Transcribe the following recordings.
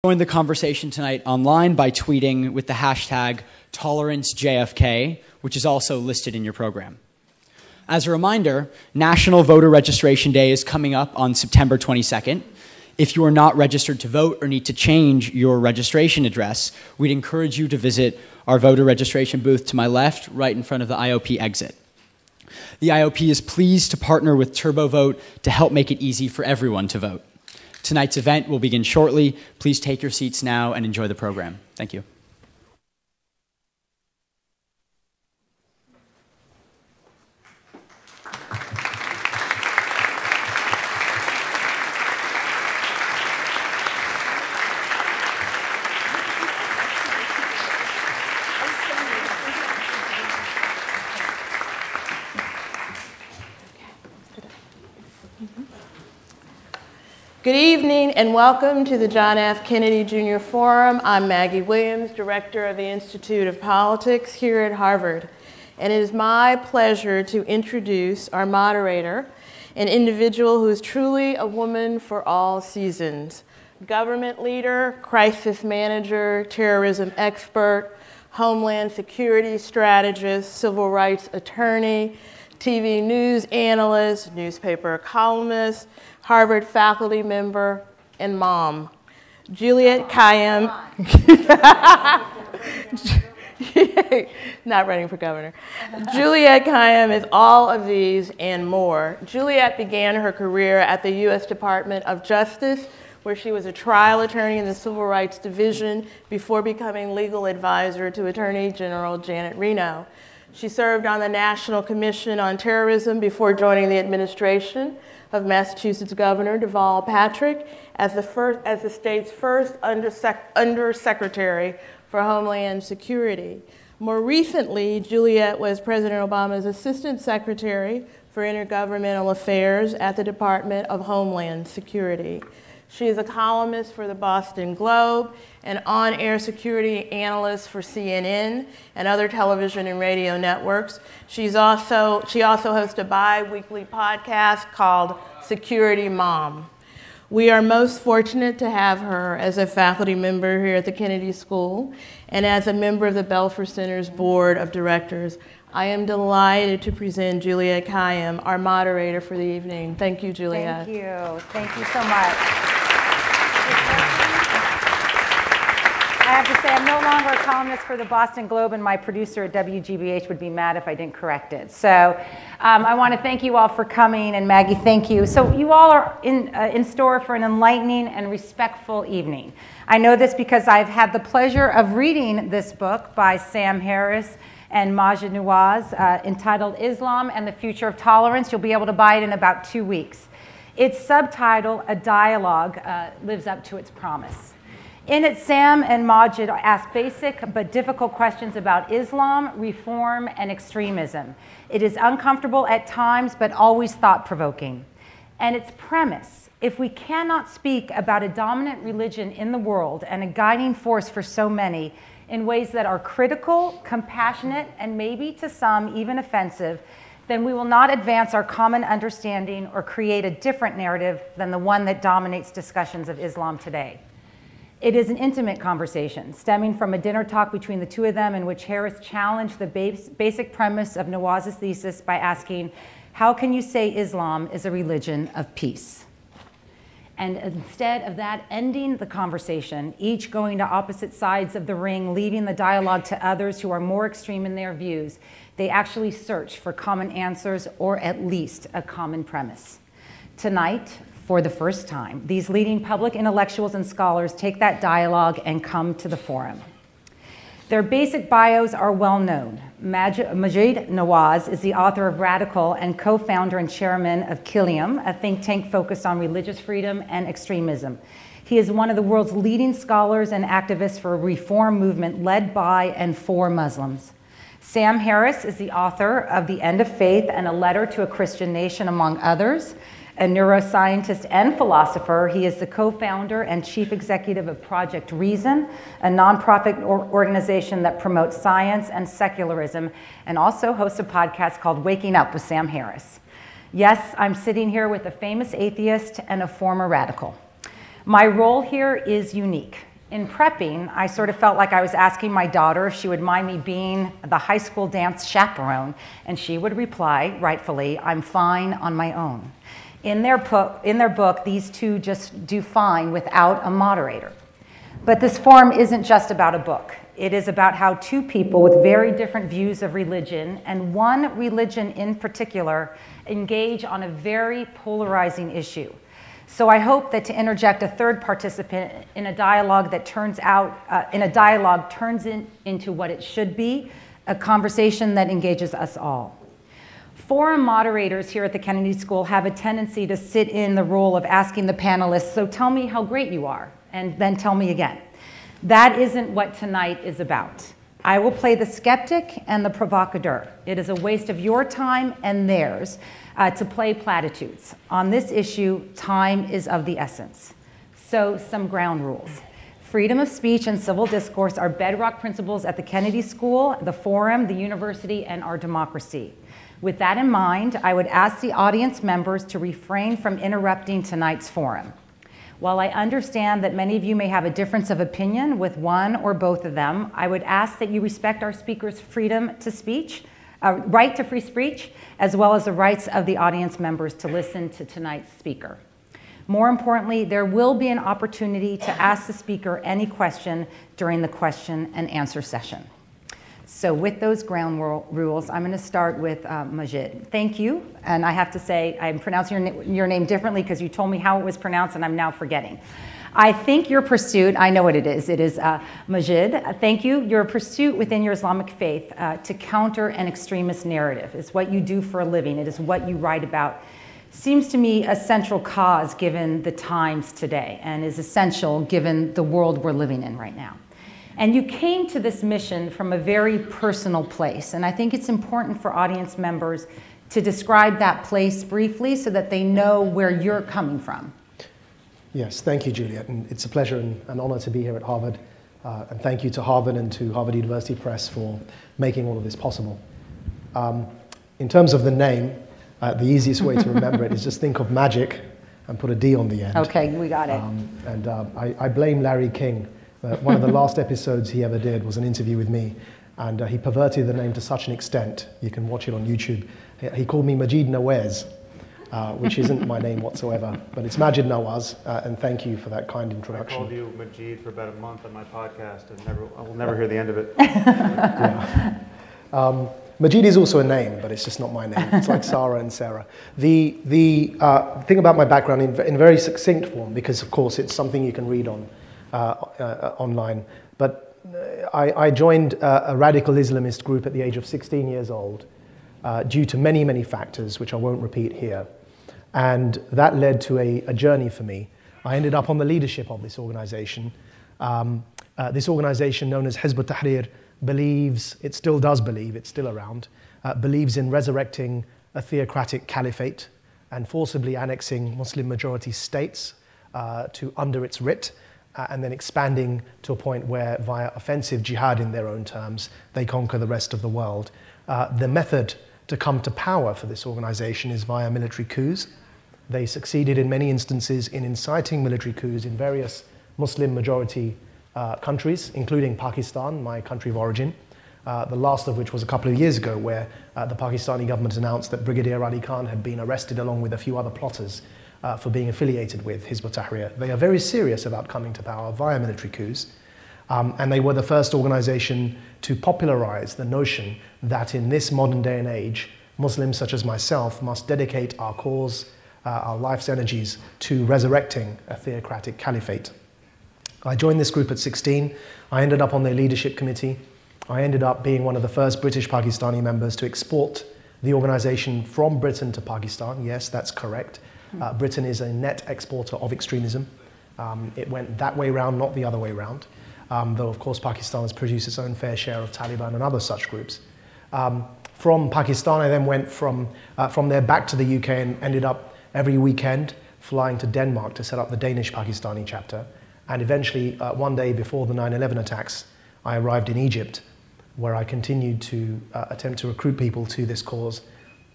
Join the conversation tonight online by tweeting with the hashtag #ToleranceJFK, which is also listed in your program. As a reminder, National Voter Registration Day is coming up on September 22nd. If you are not registered to vote or need to change your registration address, we'd encourage you to visit our voter registration booth to my left, right in front of the IOP exit. The IOP is pleased to partner with TurboVote to help make it easy for everyone to vote. Tonight's event will begin shortly. Please take your seats now and enjoy the program. Thank you. Good evening and welcome to the John F. Kennedy Jr. Forum. I'm Maggie Williams, Director of the Institute of Politics here at Harvard. And it is my pleasure to introduce our moderator, an individual who is truly a woman for all seasons. Government leader, crisis manager, terrorism expert, homeland security strategist, civil rights attorney, TV news analyst, newspaper columnist, Harvard faculty member, and mom. Juliette Kayyem, not running for governor. Juliette Kayyem is all of these and more. Juliette began her career at the U.S. Department of Justice, where she was a trial attorney in the Civil Rights Division before becoming legal advisor to Attorney General Janet Reno. She served on the National Commission on Terrorism before joining the administration of Massachusetts Governor Deval Patrick as the state's first undersecretary for Homeland Security. More recently, Juliette was President Obama's Assistant Secretary for Intergovernmental Affairs at the Department of Homeland Security. She is a columnist for the Boston Globe, an on-air security analyst for CNN and other television and radio networks. She also hosts a bi-weekly podcast called Security Mom. We are most fortunate to have her as a faculty member here at the Kennedy School and as a member of the Belfer Center's Board of Directors. I am delighted to present Juliette Kayyem, our moderator for the evening. Thank you, Juliette. Thank you. Thank you so much. I have to say, I'm no longer a columnist for the Boston Globe, and my producer at WGBH would be mad if I didn't correct it. So I want to thank you all for coming, and Maggie, thank you. So you all are in store for an enlightening and respectful evening. I know this because I've had the pleasure of reading this book by Sam Harris and Maajid Nawaz entitled Islam and the Future of Tolerance. You'll be able to buy it in about 2 weeks. Its subtitle, A Dialogue, lives up to its promise. In it, Sam and Maajid ask basic but difficult questions about Islam, reform, and extremism. It is uncomfortable at times, but always thought-provoking. And its premise, if we cannot speak about a dominant religion in the world and a guiding force for so many in ways that are critical, compassionate, and maybe to some even offensive, then we will not advance our common understanding or create a different narrative than the one that dominates discussions of Islam today. It is an intimate conversation stemming from a dinner talk between the two of them in which Harris challenged the basic premise of Nawaz's thesis by asking, how can you say Islam is a religion of peace? And instead of that ending the conversation, each going to opposite sides of the ring, leaving the dialogue to others who are more extreme in their views, they actually search for common answers or at least a common premise. Tonight, for the first time, these leading public intellectuals and scholars take that dialogue and come to the forum. Their basic bios are well known. Maajid Nawaz is the author of Radical and co-founder and chairman of Quilliam, a think tank focused on religious freedom and extremism. He is one of the world's leading scholars and activists for a reform movement led by and for Muslims. Sam Harris is the author of The End of Faith and A Letter to a Christian Nation, among others. A neuroscientist and philosopher, he is the co-founder and chief executive of Project Reason, a nonprofit organization that promotes science and secularism, and also hosts a podcast called Waking Up with Sam Harris. Yes, I'm sitting here with a famous atheist and a former radical. My role here is unique. In prepping, I sort of felt like I was asking my daughter if she would mind me being the high school dance chaperone, and she would reply, rightfully, "I'm fine on my own." In their book, these two just do fine without a moderator. But this forum isn't just about a book. It is about how two people with very different views of religion, and one religion in particular, engage on a very polarizing issue. So I hope that to interject a third participant in a dialogue that turns into what it should be, a conversation that engages us all. Forum moderators here at the Kennedy School have a tendency to sit in the role of asking the panelists, so tell me how great you are, and then tell me again. That isn't what tonight is about. I will play the skeptic and the provocateur. It is a waste of your time and theirs to play platitudes. On this issue, time is of the essence. So, some ground rules. Freedom of speech and civil discourse are bedrock principles at the Kennedy School, the Forum, the university, and our democracy. With that in mind, I would ask the audience members to refrain from interrupting tonight's forum. While I understand that many of you may have a difference of opinion with one or both of them, I would ask that you respect our speakers' freedom to speech, right to free speech, as well as the rights of the audience members to listen to tonight's speaker. More importantly, there will be an opportunity to ask the speaker any question during the question and answer session. So with those ground rules, I'm going to start with Maajid. Thank you. And I have to say, I'm pronouncing your name differently because you told me how it was pronounced and I'm now forgetting. I think your pursuit, I know what it is Maajid. Thank you. Your pursuit within your Islamic faith to counter an extremist narrative is what you do for a living. It is what you write about. Seems to me a central cause given the times today and is essential given the world we're living in right now. And you came to this mission from a very personal place. And I think it's important for audience members to describe that place briefly so that they know where you're coming from. Yes, thank you, Juliette. And it's a pleasure and an honor to be here at Harvard. And thank you to Harvard and to Harvard University Press for making all of this possible. In terms of the name, the easiest way to remember it is just think of magic and put a D on the end. Okay, we got it. I blame Larry King. One of the last episodes he ever did was an interview with me, and he perverted the name to such an extent, you can watch it on YouTube. He called me Maajid Nawaz, which isn't my name whatsoever, but it's Maajid Nawaz, and thank you for that kind introduction. I called you Maajid for about a month on my podcast, and I will never hear the end of it. Yeah. Maajid is also a name, but it's just not my name. It's like Sarah and Sarah. The thing about my background in very succinct form, because of course it's something you can read on online, but I joined a radical Islamist group at the age of 16 years old due to many, many factors, which I won't repeat here. And that led to a journey for me. I ended up on the leadership of this organization. This organization known as Hizb ut-Tahrir believes, it still does believe, it's still around, believes in resurrecting a theocratic caliphate and forcibly annexing Muslim majority states to under its writ, and then expanding to a point where, via offensive jihad in their own terms, they conquer the rest of the world. The method to come to power for this organization is via military coups. They succeeded in many instances in inciting military coups in various Muslim majority countries, including Pakistan, my country of origin, the last of which was a couple of years ago, where the Pakistani government announced that Brigadier Ali Khan had been arrested along with a few other plotters for being affiliated with Hizb ut-Tahrir. They are very serious about coming to power via military coups, and they were the first organization to popularize the notion that in this modern day and age, Muslims such as myself must dedicate our cause, our life's energies to resurrecting a theocratic caliphate. I joined this group at 16. I ended up on their leadership committee. I ended up being one of the first British Pakistani members to export the organization from Britain to Pakistan. Yes, that's correct. Britain is a net exporter of extremism. It went that way round, not the other way round. Though, of course, Pakistan has produced its own fair share of Taliban and other such groups. From Pakistan, I then went from there back to the UK and ended up every weekend flying to Denmark to set up the Danish Pakistani chapter. And eventually, one day before the 9/11 attacks, I arrived in Egypt, where I continued to attempt to recruit people to this cause.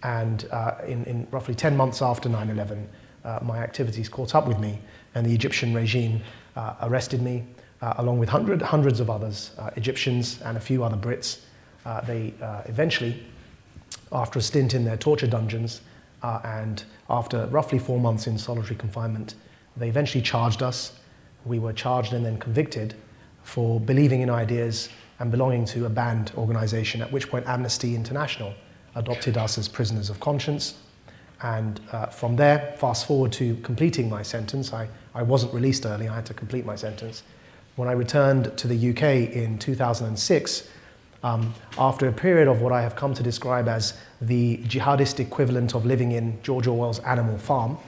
And in roughly 10 months after 9/11, my activities caught up with me, and the Egyptian regime arrested me, along with hundreds of others, Egyptians and a few other Brits. They eventually, after a stint in their torture dungeons, and after roughly 4 months in solitary confinement, they eventually charged us. We were charged and then convicted for believing in ideas and belonging to a banned organization, at which point Amnesty International adopted us as prisoners of conscience. And from there, fast forward to completing my sentence. I wasn't released early, I had to complete my sentence. When I returned to the UK in 2006, after a period of what I have come to describe as the jihadist equivalent of living in George Orwell's Animal Farm,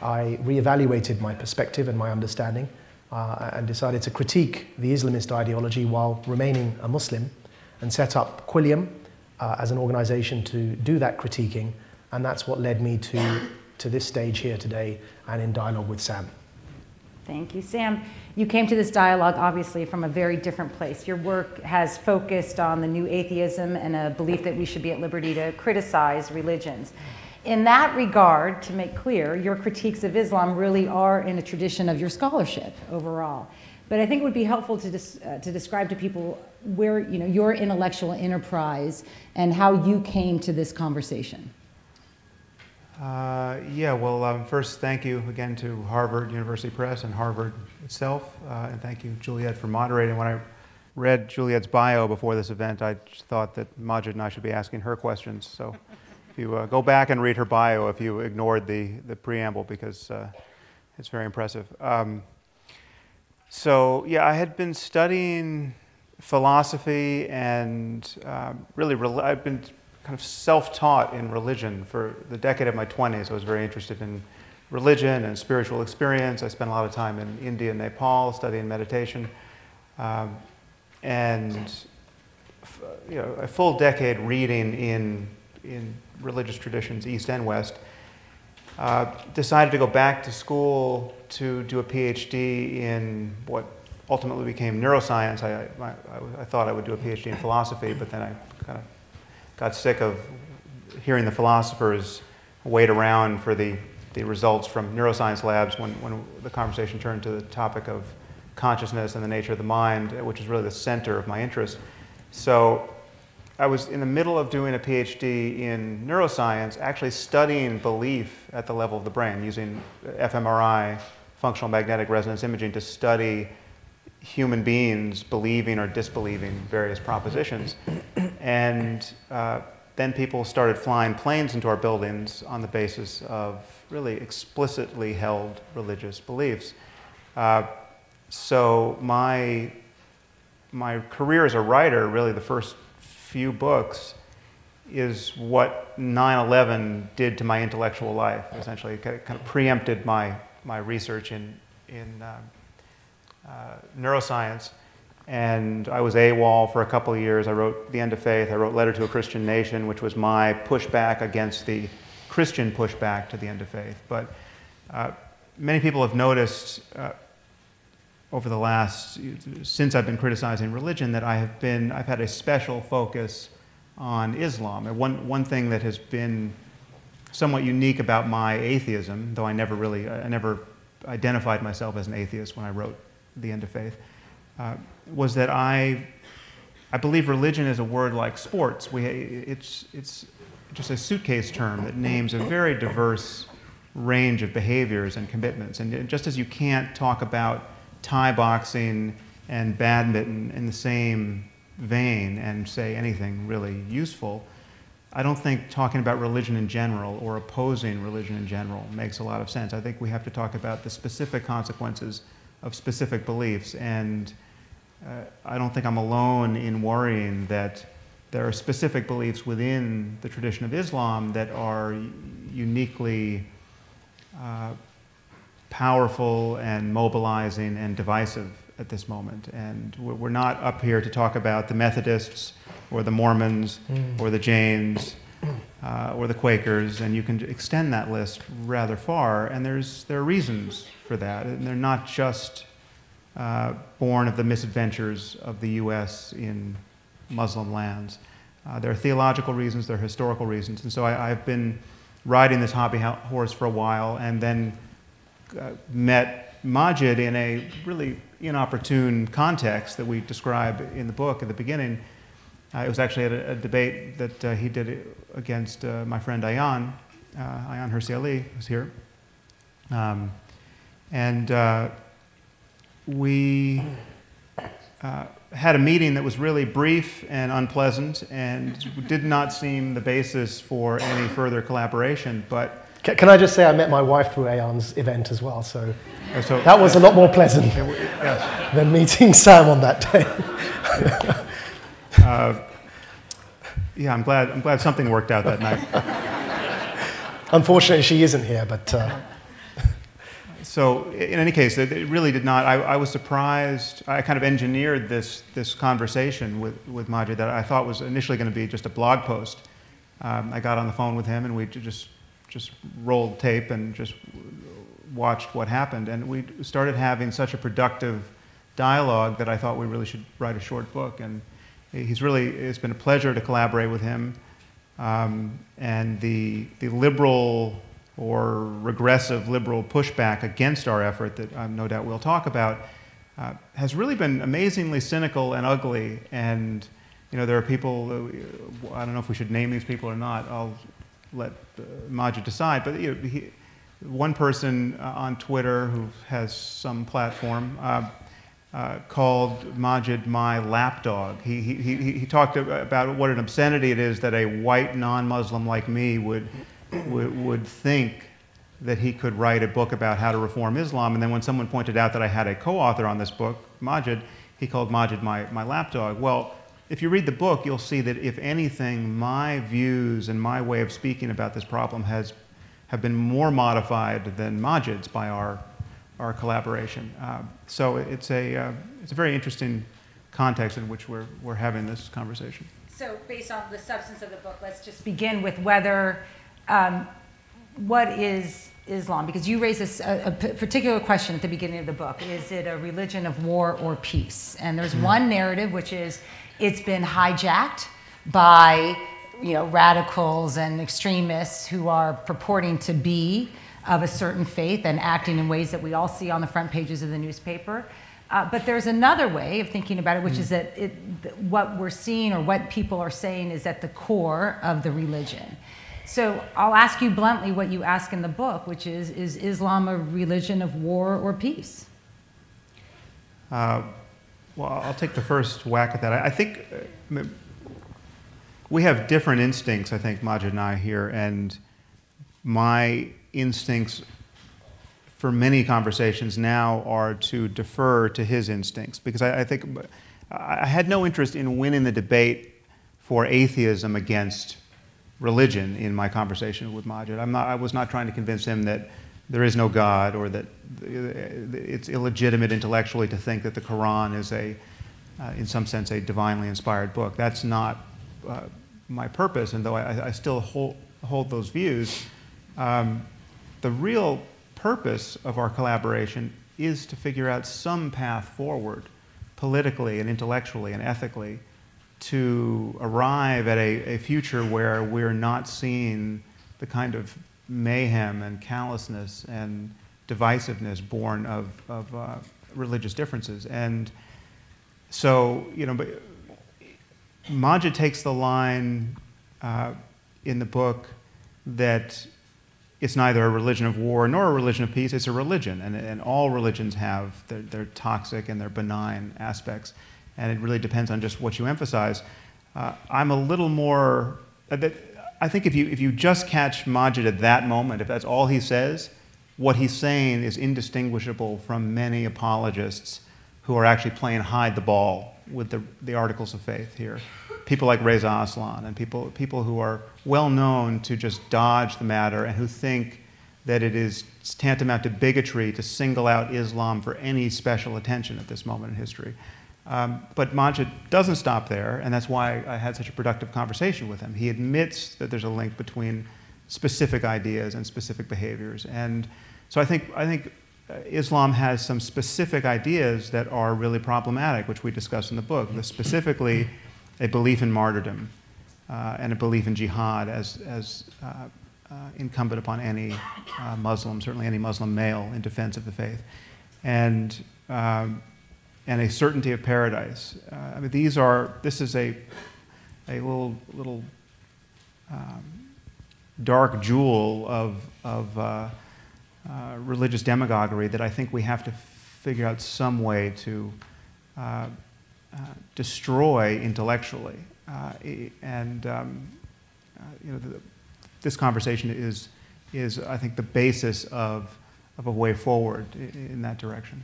I reevaluated my perspective and my understanding and decided to critique the Islamist ideology while remaining a Muslim, and set up Quilliam as an organization to do that critiquing, and that's what led me to this stage here today and in dialogue with Sam. Thank you, Sam. You came to this dialogue, obviously, from a very different place. Your work has focused on the new atheism and a belief that we should be at liberty to criticize religions. In that regard, to make clear, your critiques of Islam really are in a tradition of your scholarship overall. But I think it would be helpful to describe to people where, your intellectual enterprise and how you came to this conversation. First, thank you again to Harvard University Press and Harvard itself, and thank you, Juliette, for moderating. When I read Juliette's bio before this event, I thought that Maajid and I should be asking her questions. So if you go back and read her bio, if you ignored the preamble, because it's very impressive. I had been studying philosophy and I've been kind of self-taught in religion for the decade of my 20s. I was very interested in religion and spiritual experience. I spent a lot of time in India and Nepal studying meditation. A full decade reading in religious traditions, East and West. Decided to go back to school to do a PhD in what ultimately became neuroscience. I thought I would do a PhD in philosophy, but then I kind of got sick of hearing the philosophers wait around for the results from neuroscience labs when the conversation turned to the topic of consciousness and the nature of the mind, which is really the center of my interest. So I was in the middle of doing a PhD in neuroscience, actually studying belief at the level of the brain, using fMRI, functional magnetic resonance imaging, to study human beings believing or disbelieving various propositions. And then people started flying planes into our buildings on the basis of really explicitly held religious beliefs. So my career as a writer, really the first few books, is what 9/11 did to my intellectual life. Essentially, it kind of preempted my research in neuroscience. And I was AWOL for a couple of years. I wrote The End of Faith. I wrote Letter to a Christian Nation, which was my pushback against the Christian pushback to The End of Faith. But many people have noticed over the since I've been criticizing religion, that I've had a special focus on Islam. And one thing that has been somewhat unique about my atheism, though I never identified myself as an atheist when I wrote The End of Faith, was that I believe religion is a word like sports. It's just a suitcase term that names a very diverse range of behaviors and commitments. And just as you can't talk about Thai boxing and badminton in the same vein and say anything really useful, I don't think talking about religion in general or opposing religion in general makes a lot of sense. I think we have to talk about the specific consequences of specific beliefs, and I don't think I'm alone in worrying that there are specific beliefs within the tradition of Islam that are uniquely powerful and mobilizing and divisive at this moment. And we're not up here to talk about the Methodists or the Mormons or the Jains or the Quakers, and you can extend that list rather far, and there are reasons for that, and they're not just born of the misadventures of the U.S. in Muslim lands. There are theological reasons, there are historical reasons, and so I've been riding this hobby horse for a while, and then met Maajid in a really inopportune context that we describe in the book at the beginning. It was actually at a debate that he did against my friend Ayaan Hirsi Ali, who's here. We had a meeting that was really brief and unpleasant and did not seem the basis for any further collaboration, but... Can I just say I met my wife through Ayaan's event as well, so that was a lot more pleasant than meeting Sam on that day. Yeah, I'm glad something worked out that night. Unfortunately, she isn't here, but... So, in any case, it really did not... I was surprised. I kind of engineered this conversation with Maajid that I thought was initially going to be just a blog post. I got on the phone with him, and we just rolled tape and just watched what happened. And we started having such a productive dialogue that I thought we really should write a short book. And it's been a pleasure to collaborate with him. And the liberal or regressive liberal pushback against our effort that no doubt we'll talk about has really been amazingly cynical and ugly. And there are people, I don't know if we should name these people or not, I'll let Maajid decide, but one person on Twitter who has some platform called Maajid my lapdog. He talked about what an obscenity it is that a white non-Muslim like me would think that he could write a book about how to reform Islam, and then when someone pointed out that I had a co-author on this book, Maajid, he called Maajid my lapdog. Well, if you read the book, you'll see that if anything, my views and my way of speaking about this problem have been more modified than Maajid's by our collaboration. So it's a very interesting context in which we're having this conversation. So based on the substance of the book, let's just begin with whether, what is Islam? Because you raise a particular question at the beginning of the book. Is it a religion of war or peace? And there's one narrative, which is it's been hijacked by radicals and extremists who are purporting to be of a certain faith and acting in ways that we all see on the front pages of the newspaper. But there's another way of thinking about it, which is that what we're seeing or what people are saying is at the core of the religion. So I'll ask you bluntly what you ask in the book, which is Islam a religion of war or peace? Well, I'll take the first whack at that. I think we have different instincts, I think, Maajid and I here, and my instincts for many conversations now are to defer to his instincts, because I think I had no interest in winning the debate for atheism against religion in my conversation with Maajid. I was not trying to convince him that there is no God or that it's illegitimate intellectually to think that the Quran is in some sense, a divinely inspired book. That's not my purpose, and though I still hold those views, the real purpose of our collaboration is to figure out some path forward, politically and intellectually and ethically, to arrive at a future where we're not seeing the kind of mayhem and callousness and divisiveness born of religious differences. And so, but Maajid takes the line in the book that it's neither a religion of war nor a religion of peace, it's a religion. And all religions have their toxic and their benign aspects. And it really depends on just what you emphasize. I'm a little more... I think if you just catch Maajid at that moment, if that's all he says, what he's saying is indistinguishable from many apologists who are actually playing hide the ball with the articles of faith here. People like Reza Aslan and people who are well known to just dodge the matter and who think that it is tantamount to bigotry to single out Islam for any special attention at this moment in history. But Maajid doesn't stop there, and that's why I had such a productive conversation with him. He admits that there's a link between specific ideas and specific behaviors. And so I think Islam has some specific ideas that are really problematic, which we discuss in the book, specifically a belief in martyrdom and a belief in jihad as incumbent upon any Muslim, certainly any Muslim male, in defense of the faith, and a certainty of paradise. I mean, this is a little dark jewel of religious demagoguery that I think we have to figure out some way to destroy intellectually. This conversation is, I think, the basis of a way forward in that direction.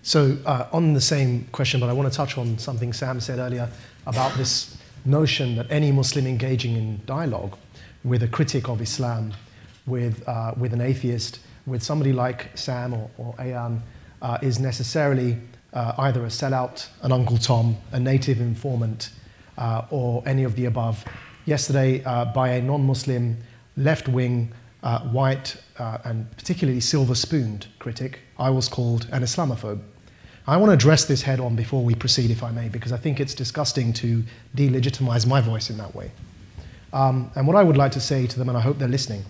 So on the same question, but I want to touch on something Sam said earlier about this notion that any Muslim engaging in dialogue with a critic of Islam, with an atheist, with somebody like Sam or Ayan, is necessarily either a sellout, an Uncle Tom, a native informant, or any of the above. Yesterday, by a non-Muslim, left-wing, white, and particularly silver-spooned critic, I was called an Islamophobe. I want to address this head-on before we proceed, if I may, because I think it's disgusting to delegitimize my voice in that way. And what I would like to say to them, and I hope they're listening,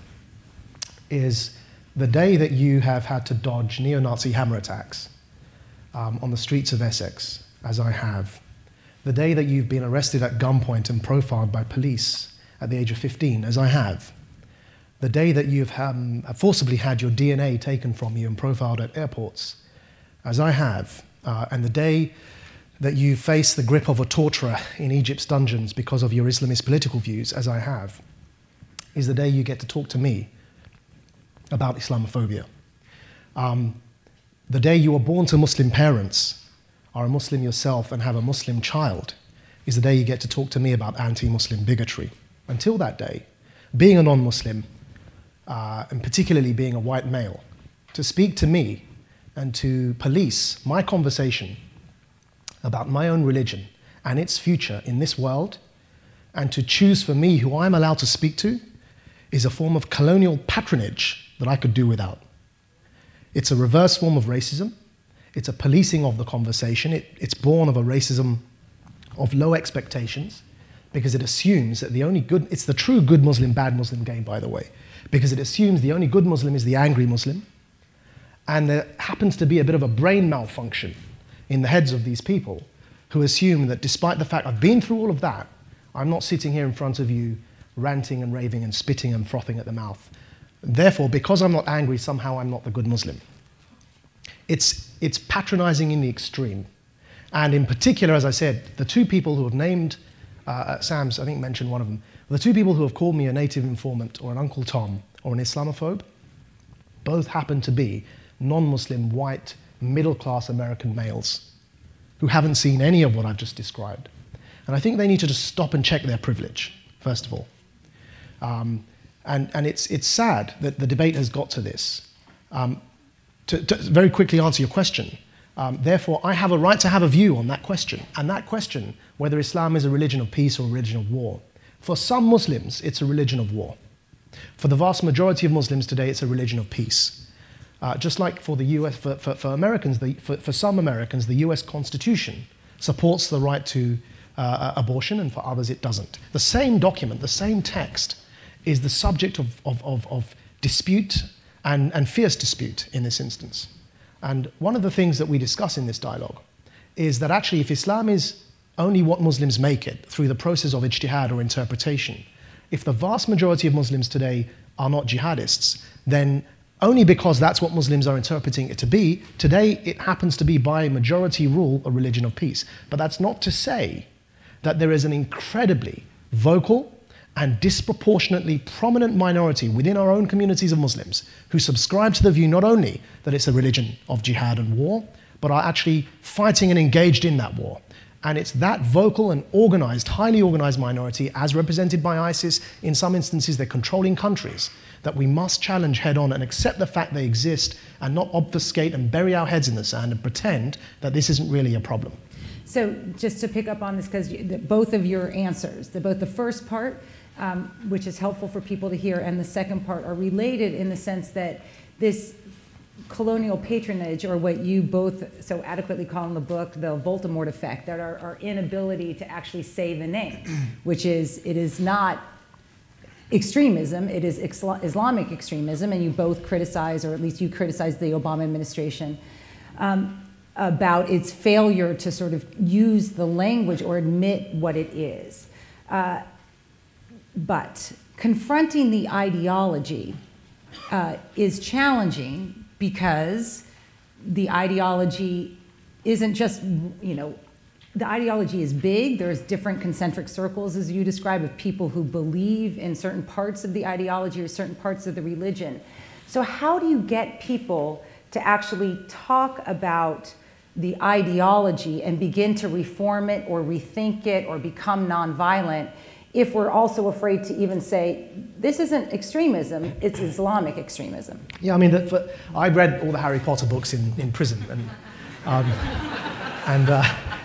is the day that you have had to dodge neo-Nazi hammer attacks on the streets of Essex, as I have, the day that you've been arrested at gunpoint and profiled by police at the age of 15, as I have, the day that you've forcibly had your DNA taken from you and profiled at airports, as I have, and the day that you face the grip of a torturer in Egypt's dungeons because of your Islamist political views, as I have, is the day you get to talk to me about Islamophobia. The day you were born to Muslim parents, are a Muslim yourself and have a Muslim child, is the day you get to talk to me about anti-Muslim bigotry. Until that day, being a non-Muslim, and particularly being a white male, to speak to me and to police my conversation about my own religion and its future in this world, and to choose for me who I'm allowed to speak to, is a form of colonial patronage that I could do without. It's a reverse form of racism. It's a policing of the conversation. It's born of a racism of low expectations, because it assumes that the only good, it's the true good Muslim, bad Muslim game, by the way, because it assumes the only good Muslim is the angry Muslim, and there happens to be a bit of a brain malfunction in the heads of these people who assume that despite the fact I've been through all of that, I'm not sitting here in front of you ranting and raving and spitting and frothing at the mouth. Therefore, because I'm not angry, somehow I'm not the good Muslim. It's patronizing in the extreme. And in particular, as I said, the two people who have named, Sam's, I think, mentioned one of them, the two people who have called me a native informant or an Uncle Tom or an Islamophobe, both happen to be non-Muslim, white, middle-class American males who haven't seen any of what I've just described. And I think they need to just stop and check their privilege, first of all. And it's sad that the debate has got to this. To very quickly answer your question, therefore, I have a right to have a view on that question. And that question, whether Islam is a religion of peace or a religion of war, for some Muslims, it's a religion of war. For the vast majority of Muslims today, it's a religion of peace. Just like for the US, for Americans, for some Americans, the US Constitution supports the right to abortion, and for others it doesn't. The same document, the same text, is the subject of dispute and fierce dispute in this instance. And one of the things that we discuss in this dialogue is that actually if Islam is only what Muslims make it through the process of ijtihad or interpretation, if the vast majority of Muslims today are not jihadists, then only because that's what Muslims are interpreting it to be, today it happens to be by majority rule a religion of peace. But that's not to say that there is an incredibly vocal and disproportionately prominent minority within our own communities of Muslims who subscribe to the view not only that it's a religion of jihad and war, but are actually fighting and engaged in that war. And it's that vocal and organized, highly organized minority, as represented by ISIS, in some instances they're controlling countries, that we must challenge head on and accept the fact they exist and not obfuscate and bury our heads in the sand and pretend that this isn't really a problem. So just to pick up on this, because both of your answers, both the first part, which is helpful for people to hear, and the second part are related in the sense that this colonial patronage, or what you both so adequately call in the book the Voldemort effect, that our inability to actually say the name, which is, it is not extremism, it is Islamic extremism, and you both criticize, or at least you criticize the Obama administration about its failure to sort of use the language or admit what it is. But confronting the ideology is challenging because the ideology isn't just, the ideology is big. There's different concentric circles, as you describe, of people who believe in certain parts of the ideology or certain parts of the religion. So how do you get people to actually talk about the ideology and begin to reform it or rethink it or become nonviolent if we're also afraid to even say, this isn't extremism, it's Islamic extremism? Yeah, I mean, I read all the Harry Potter books in prison, and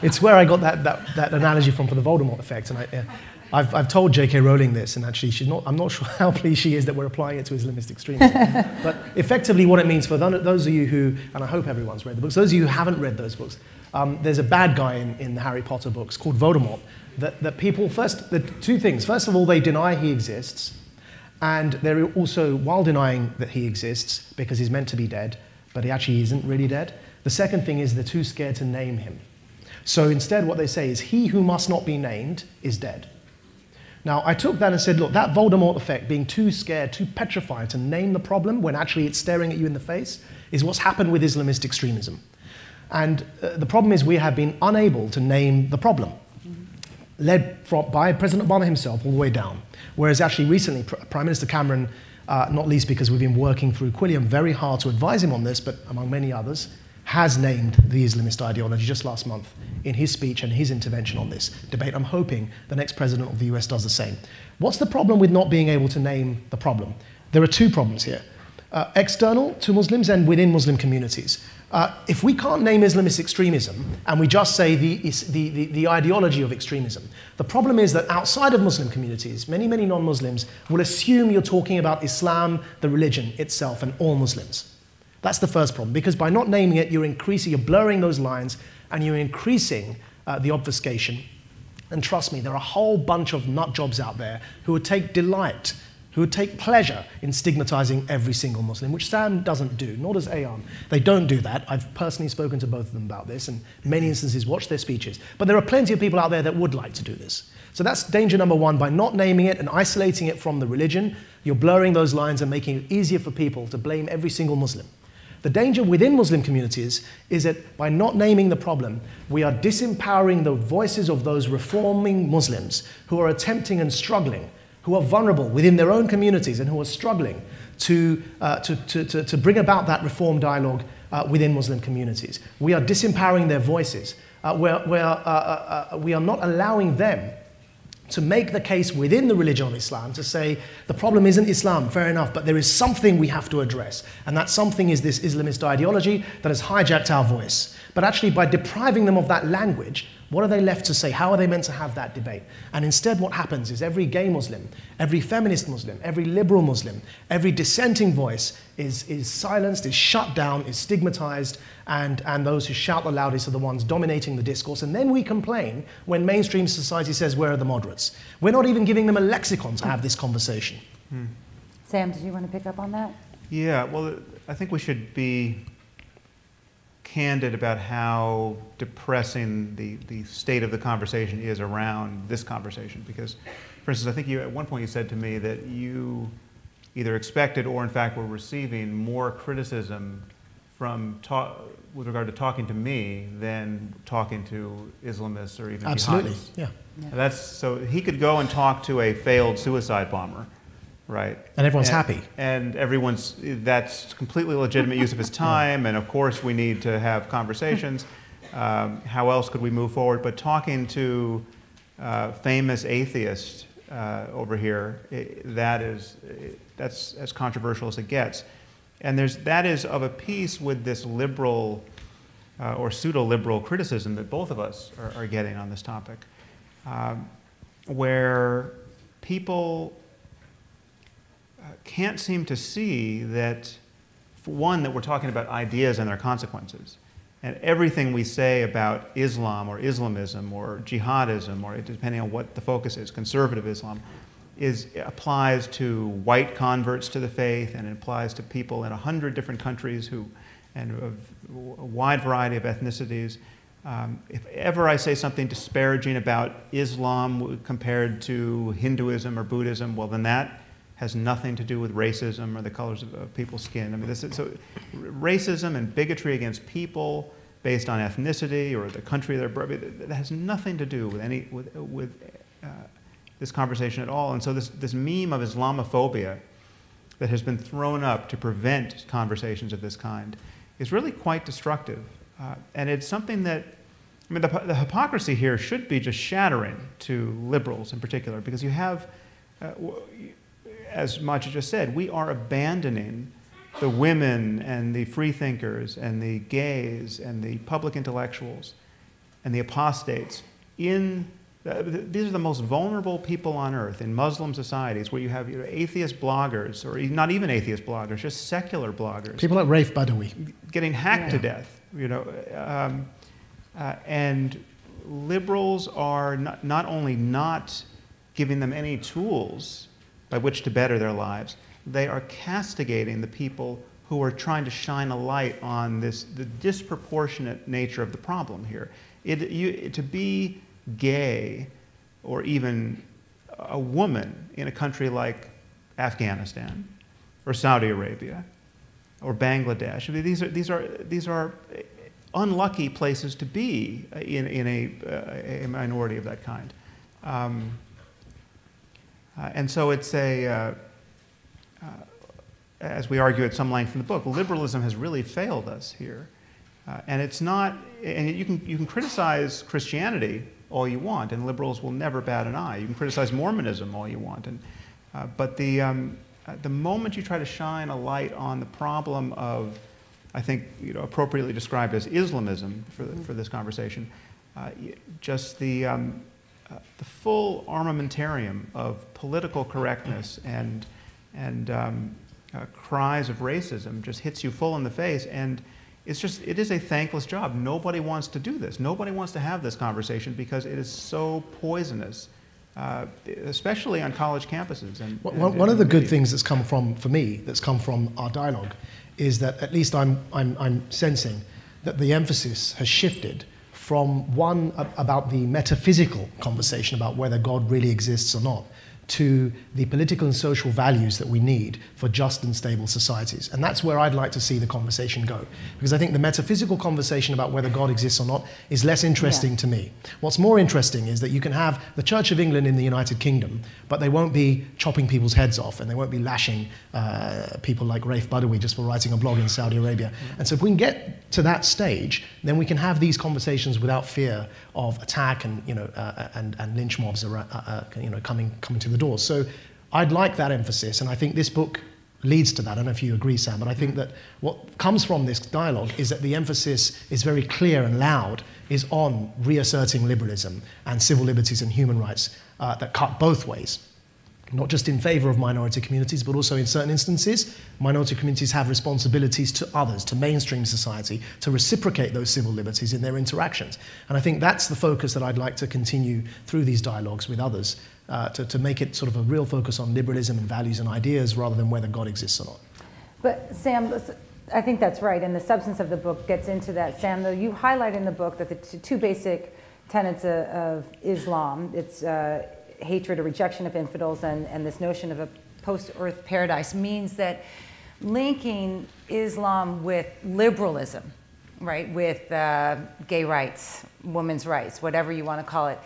it's where I got that analogy from for the Voldemort effect. And I've told J.K. Rowling this, and actually I'm not sure how pleased she is that we're applying it to Islamist extremism. But effectively what it means for those of you who, and I hope everyone's read the books, those of you who haven't read those books, there's a bad guy in the Harry Potter books called Voldemort, that people, the two things. First of all, they deny he exists, and they're also, while denying that he exists, because he's meant to be dead, but he actually isn't really dead, the second thing is they're too scared to name him. So instead what they say is, he who must not be named is dead. Now, I took that and said, look, that Voldemort effect, being too scared, too petrified to name the problem when actually it's staring at you in the face, is what's happened with Islamist extremism. And the problem is we have been unable to name the problem, led by President Obama himself all the way down. Whereas actually recently, Prime Minister Cameron, not least because we've been working through Quilliam very hard to advise him on this, but among many others, has named the Islamist ideology just last month in his speech and his intervention on this debate. I'm hoping the next president of the US does the same. What's the problem with not being able to name the problem? There are two problems here. External to Muslims and within Muslim communities. If we can't name Islamist extremism and we just say the ideology of extremism, the problem is that outside of Muslim communities, many non-Muslims will assume you're talking about Islam, the religion itself, and all Muslims. That's the first problem, because by not naming it, you're blurring those lines and you're increasing the obfuscation. And trust me, there are a whole bunch of nut jobs out there who would take delight, who would take pleasure in stigmatizing every single Muslim, which Sam doesn't do, nor does Ayan. They don't do that. I've personally spoken to both of them about this, and in many instances watched their speeches. But there are plenty of people out there that would like to do this. So that's danger number one. By not naming it and isolating it from the religion, you're blurring those lines and making it easier for people to blame every single Muslim. The danger within Muslim communities is that by not naming the problem, we are disempowering the voices of those reforming Muslims who are attempting and struggling, who are vulnerable within their own communities and who are struggling to bring about that reform dialogue within Muslim communities. We are disempowering their voices. We are not allowing them to make the case within the religion of Islam to say, the problem isn't Islam, fair enough, but there is something we have to address. And that something is this Islamist ideology that has hijacked our voice. But actually, by depriving them of that language, what are they left to say? How are they meant to have that debate? And instead what happens is every gay Muslim, every feminist Muslim, every liberal Muslim, every dissenting voice is silenced, is shut down, is stigmatized, and those who shout the loudest are the ones dominating the discourse. And then we complain when mainstream society says, where are the moderates? We're not even giving them a lexicon to have this conversation. Sam, did you want to pick up on that? Yeah, well, I think we should be candid about how depressing the state of the conversation is around this conversation. Because, for instance, I think at one point you said to me that you either expected or in fact were receiving more criticism from with regard to talking to me than talking to Islamists or even Absolutely, jihadists. yeah. So he could go and talk to a failed suicide bomber, right? And everyone's happy. And that's completely legitimate use of his time, and of course we need to have conversations. How else could we move forward? But talking to famous atheists over here, that's as controversial as it gets. And that is of a piece with this liberal or pseudo-liberal criticism that both of us are getting on this topic, where people can't seem to see that, for one, that we're talking about ideas and their consequences. And everything we say about Islam or Islamism or jihadism, or depending on what the focus is, conservative Islam, applies to white converts to the faith, and it applies to people in 100 different countries and a wide variety of ethnicities. If ever I say something disparaging about Islam compared to Hinduism or Buddhism, well, then that has nothing to do with racism or the colors of people's skin. I mean, so racism and bigotry against people based on ethnicity or the country they're born in, that has nothing to do with this conversation at all. And so this meme of Islamophobia that has been thrown up to prevent conversations of this kind is really quite destructive. And it's something that, I mean, the hypocrisy here should be just shattering to liberals in particular, because you have, as Maajid just said, we are abandoning the women and the freethinkers and the gays and the public intellectuals and the apostates in these are the most vulnerable people on earth in Muslim societies, where you have atheist bloggers, or not even atheist bloggers, just secular bloggers. People like Raif Badawi. Getting hacked to death, and liberals are not only not giving them any tools by which to better their lives, they are castigating the people who are trying to shine a light on the disproportionate nature of the problem here. To be gay, or even a woman in a country like Afghanistan, or Saudi Arabia, or Bangladesh, I mean, these are unlucky places to be in a minority of that kind. And so it's as we argue at some length in the book, liberalism has really failed us here. And it's not, and you can criticize Christianity all you want, and liberals will never bat an eye. You can criticize Mormonism all you want, but the moment you try to shine a light on the problem of, I think, appropriately described as Islamism for this conversation, just the full armamentarium of political correctness and cries of racism just hits you full in the face, and it is a thankless job. Nobody wants to do this. Nobody wants to have this conversation because it is so poisonous, especially on college campuses. One of the good things that's come from, for me, that's come from our dialogue, is that at least I'm sensing that the emphasis has shifted from one about the metaphysical conversation about whether God really exists or not, to the political and social values that we need for just and stable societies. And that's where I'd like to see the conversation go. Because I think the metaphysical conversation about whether God exists or not is less interesting to me. What's more interesting is that you can have the Church of England in the United Kingdom, but they won't be chopping people's heads off, and they won't be lashing people like Raif Badawi just for writing a blog in Saudi Arabia. And so if we can get to that stage, then we can have these conversations without fear of attack and and lynch mobs coming to the doors. So I'd like that emphasis, and I think this book leads to that. I don't know if you agree, Sam, but I think that what comes from this dialogue is that the emphasis is very clear and loud, is on reasserting liberalism and civil liberties and human rights that cut both ways. Not just in favor of minority communities, but also in certain instances, minority communities have responsibilities to others, to mainstream society, to reciprocate those civil liberties in their interactions. And I think that's the focus that I'd like to continue through these dialogues with others, to make it sort of a real focus on liberalism and values and ideas rather than whether God exists or not. But Sam, I think that's right, and the substance of the book gets into that. Sam, though, you highlight in the book that the two basic tenets of Islam, it's hatred or rejection of infidels, and this notion of a post-earth paradise, means that linking Islam with liberalism, right, with gay rights, women's rights, whatever you want to call it,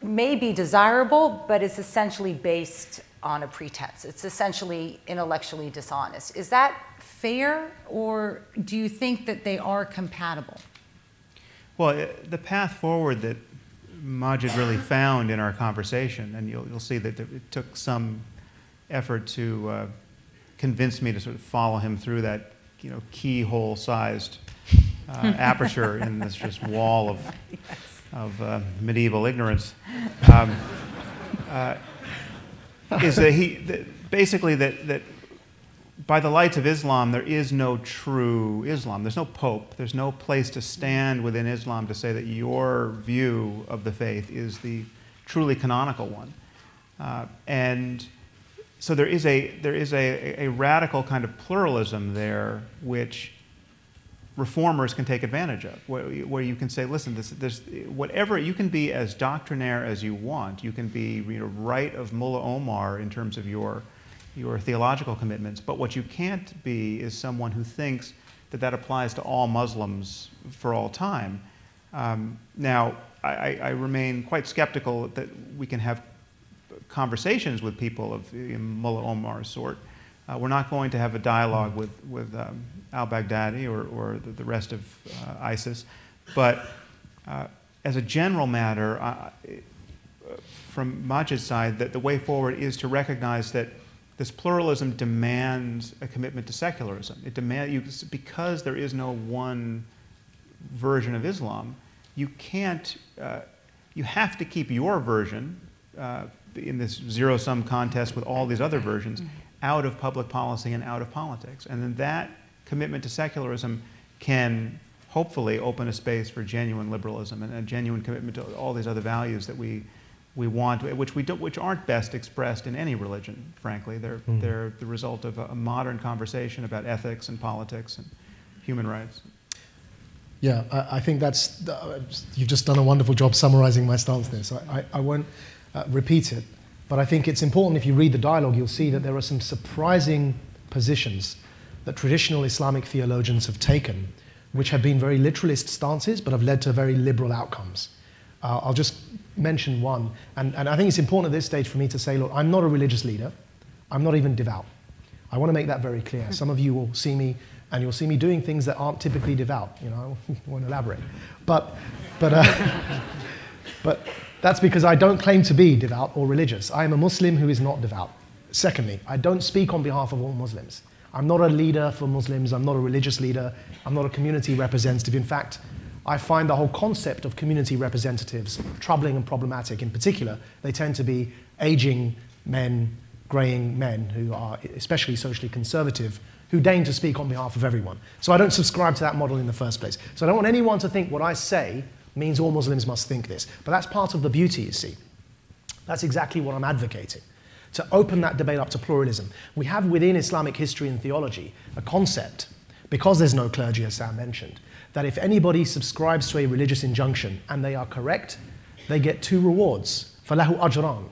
may be desirable, but it's essentially based on a pretense. It's essentially intellectually dishonest. Is that fair, or do you think that they are compatible? Well, the path forward that Maajid really found in our conversation, and you'll see that it took some effort to convince me to sort of follow him through that, keyhole-sized aperture in this just wall of medieval ignorance, is that basically that by the lights of Islam, there is no true Islam. There's no pope. There's no place to stand within Islam to say that your view of the faith is the truly canonical one. And so there is a radical kind of pluralism there, which reformers can take advantage of, where you can say, listen, whatever, you can be as doctrinaire as you want. You can be right of Mullah Omar in terms of your theological commitments, but what you can't be is someone who thinks that applies to all Muslims for all time. Now, I remain quite skeptical that we can have conversations with people of Mullah Omar's sort. We're not going to have a dialogue with al-Baghdadi or the rest of ISIS, but as a general matter, from Maajid's side, that the way forward is to recognize that this pluralism demands a commitment to secularism. It demands, because there is no one version of Islam, you can't, you have to keep your version in this zero-sum contest with all these other versions out of public policy and out of politics. And then that commitment to secularism can hopefully open a space for genuine liberalism and a genuine commitment to all these other values that we want, which aren't best expressed in any religion, frankly. They're the result of a modern conversation about ethics and politics and human rights. Yeah, I think you've just done a wonderful job summarizing my stance there, so I won't repeat it. But I think it's important, if you read the dialogue, you'll see that there are some surprising positions that traditional Islamic theologians have taken, which have been very literalist stances, but have led to very liberal outcomes. I'll just mention one, and I think it's important at this stage for me to say, look, I'm not a religious leader. I'm not even devout. I want to make that very clear. Some of you will see me, and you'll see me doing things that aren't typically devout. I won't elaborate. But that's because I don't claim to be devout or religious. I am a Muslim who is not devout. Secondly, I don't speak on behalf of all Muslims. I'm not a leader for Muslims. I'm not a religious leader. I'm not a community representative. In fact, I find the whole concept of community representatives troubling and problematic. In particular, they tend to be aging men, graying men who are especially socially conservative, who deign to speak on behalf of everyone. So I don't subscribe to that model in the first place. So I don't want anyone to think what I say means all Muslims must think this. But that's part of the beauty, you see. That's exactly what I'm advocating, to open that debate up to pluralism. We have within Islamic history and theology a concept, because there's no clergy, as Sam mentioned, that if anybody subscribes to a religious injunction and they are correct, they get 2 rewards. فَلَهُ أَجْرًا.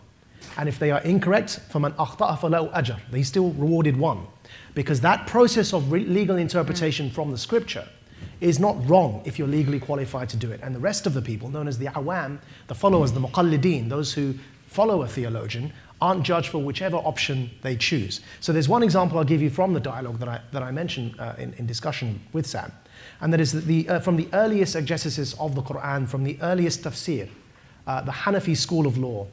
And if they are incorrect, فَمَنْ أَخْطَأَ فَلَهُ أَجْرٌ. They still rewarded 1. Because that process of legal interpretation from the scripture is not wrong if you're legally qualified to do it. And the rest of the people, known as the awam, the followers, the muqallideen, those who follow a theologian, aren't judged for whichever option they choose. So there's one example I'll give you from the dialogue that I mentioned in discussion with Sam. And that is that from the earliest exegesis of the Quran, from the earliest tafsir, the Hanafi school of law,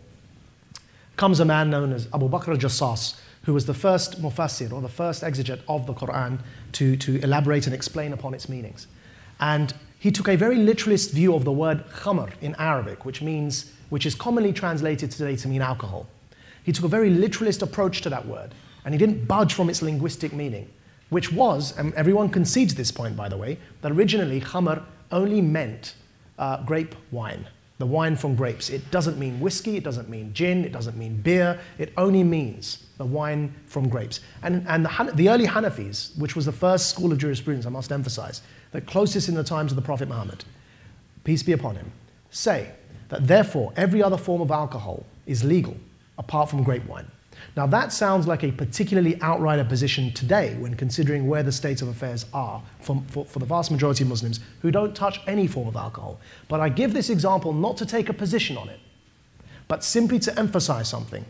comes a man known as Abu Bakr al-Jassas, who was the first mufassir, or the first exegete of the Quran, to elaborate and explain upon its meanings. And he took a very literalist view of the word khamr in Arabic, which is commonly translated today to mean alcohol. He took a very literalist approach to that word, and he didn't budge from its linguistic meaning, which was, and everyone concedes this point, by the way, that originally khamr only meant grape wine, the wine from grapes. It doesn't mean whiskey, it doesn't mean gin, it doesn't mean beer, it only means the wine from grapes. And the early Hanafis, which was the first school of jurisprudence, I must emphasize, the closest in the times of the Prophet Muhammad, peace be upon him, say that therefore every other form of alcohol is legal apart from grape wine. Now that sounds like a particularly outright position today when considering where the state of affairs are for the vast majority of Muslims who don't touch any form of alcohol. But I give this example not to take a position on it, but simply to emphasize something.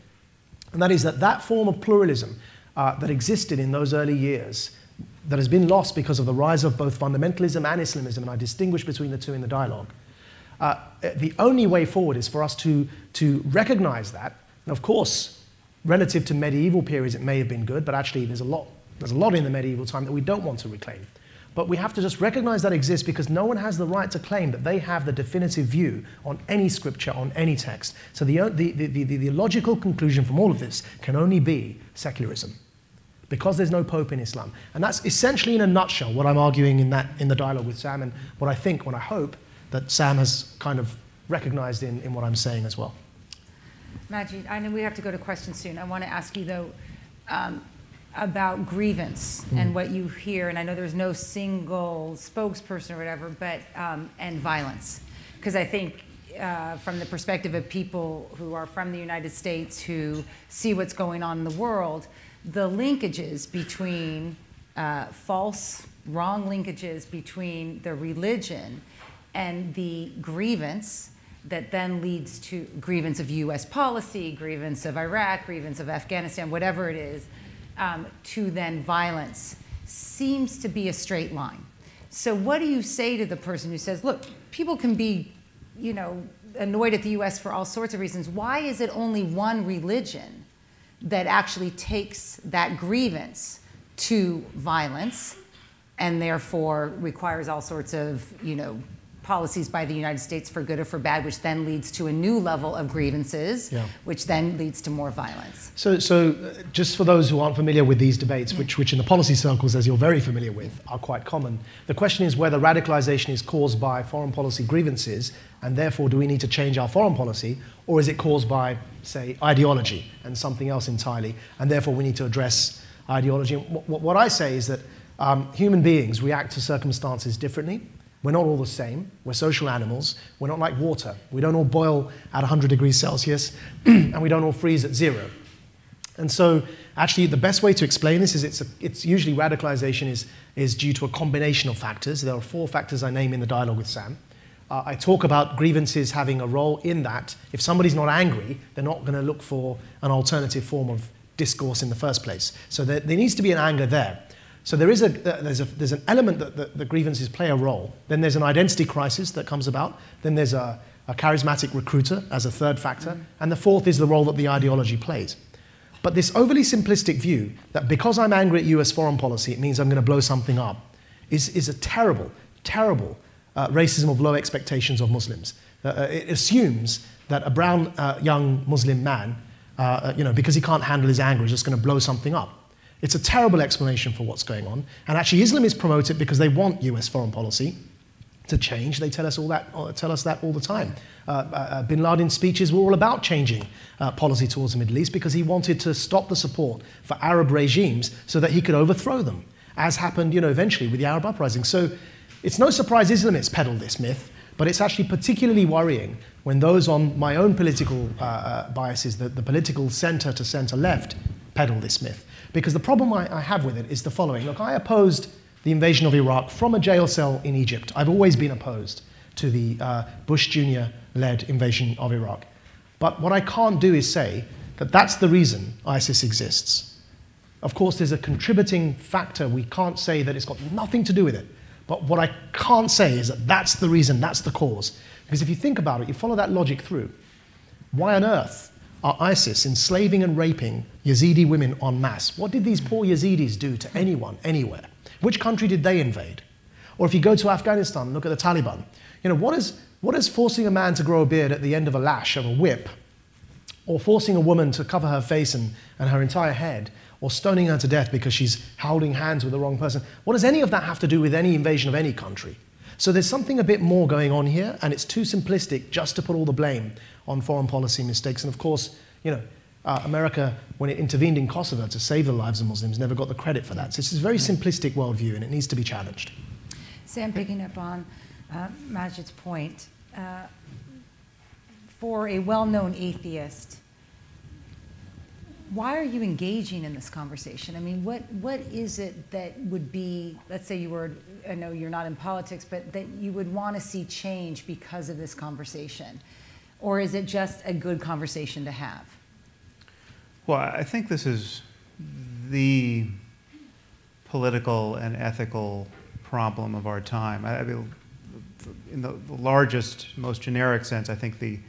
And that is that form of pluralism that existed in those early years, that has been lost because of the rise of both fundamentalism and Islamism, and I distinguish between the two in the dialogue. The only way forward is for us to recognize that. And of course, relative to medieval periods, it may have been good, but actually there's a lot in the medieval time that we don't want to reclaim. But we have to just recognize that exists, because no one has the right to claim that they have the definitive view on any scripture, on any text. So the logical conclusion from all of this can only be secularism, because there's no pope in Islam. And that's essentially, in a nutshell, what I'm arguing in the dialogue with Sam, and what I hope that Sam has kind of recognized in what I'm saying as well. Maajid, I know we have to go to questions soon. I want to ask you, though, about grievance and what you hear, and I know there's no single spokesperson or whatever, but, and violence. Because I think from the perspective of people who are from the United States who see what's going on in the world, the linkages between wrong linkages between the religion and the grievance that then leads to grievance of US policy, grievance of Iraq, grievance of Afghanistan, whatever it is, to then violence seems to be a straight line. So what do you say to the person who says, look, people can be, you know, annoyed at the US for all sorts of reasons. Why is it only one religion that actually takes that grievance to violence and therefore requires all sorts of, you know, policies by the United States for good or for bad, which then leads to a new level of grievances, which then leads to more violence? So just for those who aren't familiar with these debates, which in the policy circles, as you're very familiar with, are quite common, the question is whether radicalization is caused by foreign policy grievances, and therefore do we need to change our foreign policy, or is it caused by, say, ideology and something else entirely, and therefore we need to address ideology. What I say is that human beings react to circumstances differently. We're not all the same. We're social animals. We're not like water. We don't all boil at 100 degrees Celsius, and we don't all freeze at 0. And so actually the best way to explain this is it's usually radicalization is due to a combination of factors. There are 4 factors I name in the dialogue with Sam. I talk about grievances having a role in that. If somebody's not angry, they're not going to look for an alternative form of discourse in the first place. So there needs to be an anger there. So there's an element that the grievances play a role. Then there's an identity crisis that comes about. Then there's a charismatic recruiter as a third factor. And the fourth is the role that the ideology plays. But this overly simplistic view that because I'm angry at US foreign policy, it means I'm going to blow something up, is a terrible, terrible racism of low expectations of Muslims. It assumes that a brown young Muslim man, because he can't handle his anger, is just going to blow something up. It's a terrible explanation for what's going on. And actually, Islamists promote it because they want US foreign policy to change. They tell us that all the time. Bin Laden's speeches were all about changing policy towards the Middle East because he wanted to stop the support for Arab regimes so that he could overthrow them, as happened, eventually with the Arab uprising. So it's no surprise Islamists peddle this myth, but it's actually particularly worrying when those on my own political biases, the political center to center left, peddle this myth. Because the problem I have with it is the following. Look, I opposed the invasion of Iraq from a jail cell in Egypt. I've always been opposed to the Bush Jr.-led invasion of Iraq. But what I can't do is say that that's the reason ISIS exists. Of course, there's a contributing factor. We can't say that it's got nothing to do with it. But what I can't say is that that's the reason, that's the cause. Because if you think about it, you follow that logic through. Why on earth are ISIS enslaving and raping Yazidi women en masse? What did these poor Yazidis do to anyone, anywhere? Which country did they invade? Or if you go to Afghanistan and look at the Taliban, what is forcing a man to grow a beard at the end of a lash of a whip, or forcing a woman to cover her face and her entire head, or stoning her to death because she's holding hands with the wrong person? What does any of that have to do with any invasion of any country? So there's something a bit more going on here, and it's too simplistic just to put all the blame on foreign policy mistakes. And of course, America, when it intervened in Kosovo to save the lives of Muslims, never got the credit for that. So it's a very simplistic worldview, and it needs to be challenged. Sam, picking up on Maajid's point, for a well-known atheist, why are you engaging in this conversation? I mean, what is it that would be, let's say I know you're not in politics, but that you would want to see change because of this conversation? Or is it just a good conversation to have? Well, I think this is the political and ethical problem of our time. I mean, in the largest, most generic sense, I think the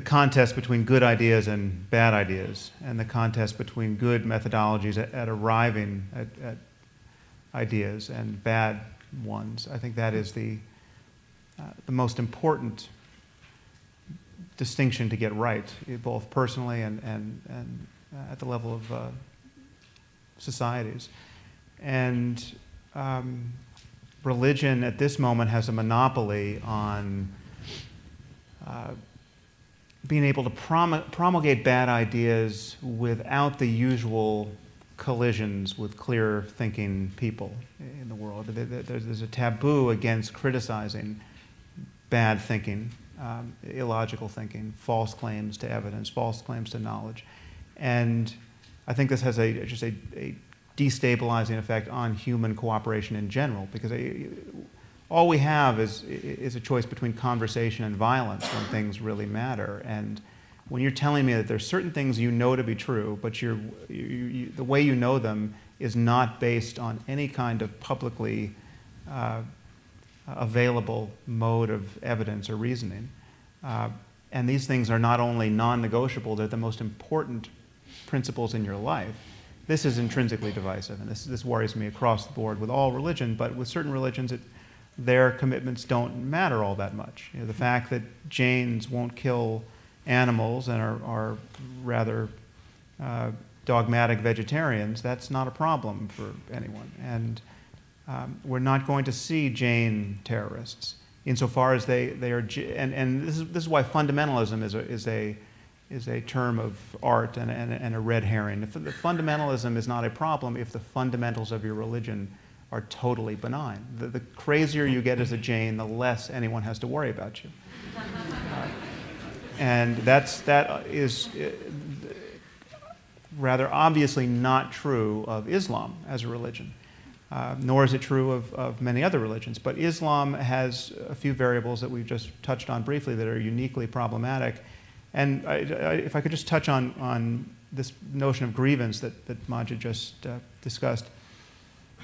contest between good ideas and bad ideas, and the contest between good methodologies at arriving at ideas and bad ones, I think that is the most important distinction to get right, both personally and at the level of societies. And religion at this moment has a monopoly on being able to promulgate bad ideas without the usual collisions with clear-thinking people in the world. There's a taboo against criticizing bad thinking, illogical thinking, false claims to evidence, false claims to knowledge. And I think this has just a destabilizing effect on human cooperation in general, because all we have is a choice between conversation and violence when things really matter. And when you're telling me that there's certain things you know to be true, but the way you know them is not based on any kind of publicly available mode of evidence or reasoning, and these things are not only non-negotiable, they're the most important principles in your life, this is intrinsically divisive. And this worries me across the board with all religion, but with certain religions, their commitments don't matter all that much. You know, the fact that Jains won't kill animals and are rather dogmatic vegetarians, that's not a problem for anyone. And we're not going to see Jain terrorists insofar as they are, and this is why fundamentalism is a term of art and a red herring. If the fundamentalism is not a problem if the fundamentals of your religion are totally benign. The crazier you get as a Jain, the less anyone has to worry about you. And that is rather obviously not true of Islam as a religion, nor is it true of many other religions. But Islam has a few variables that we've just touched on briefly that are uniquely problematic. And if I could just touch on this notion of grievance that Maajid just discussed,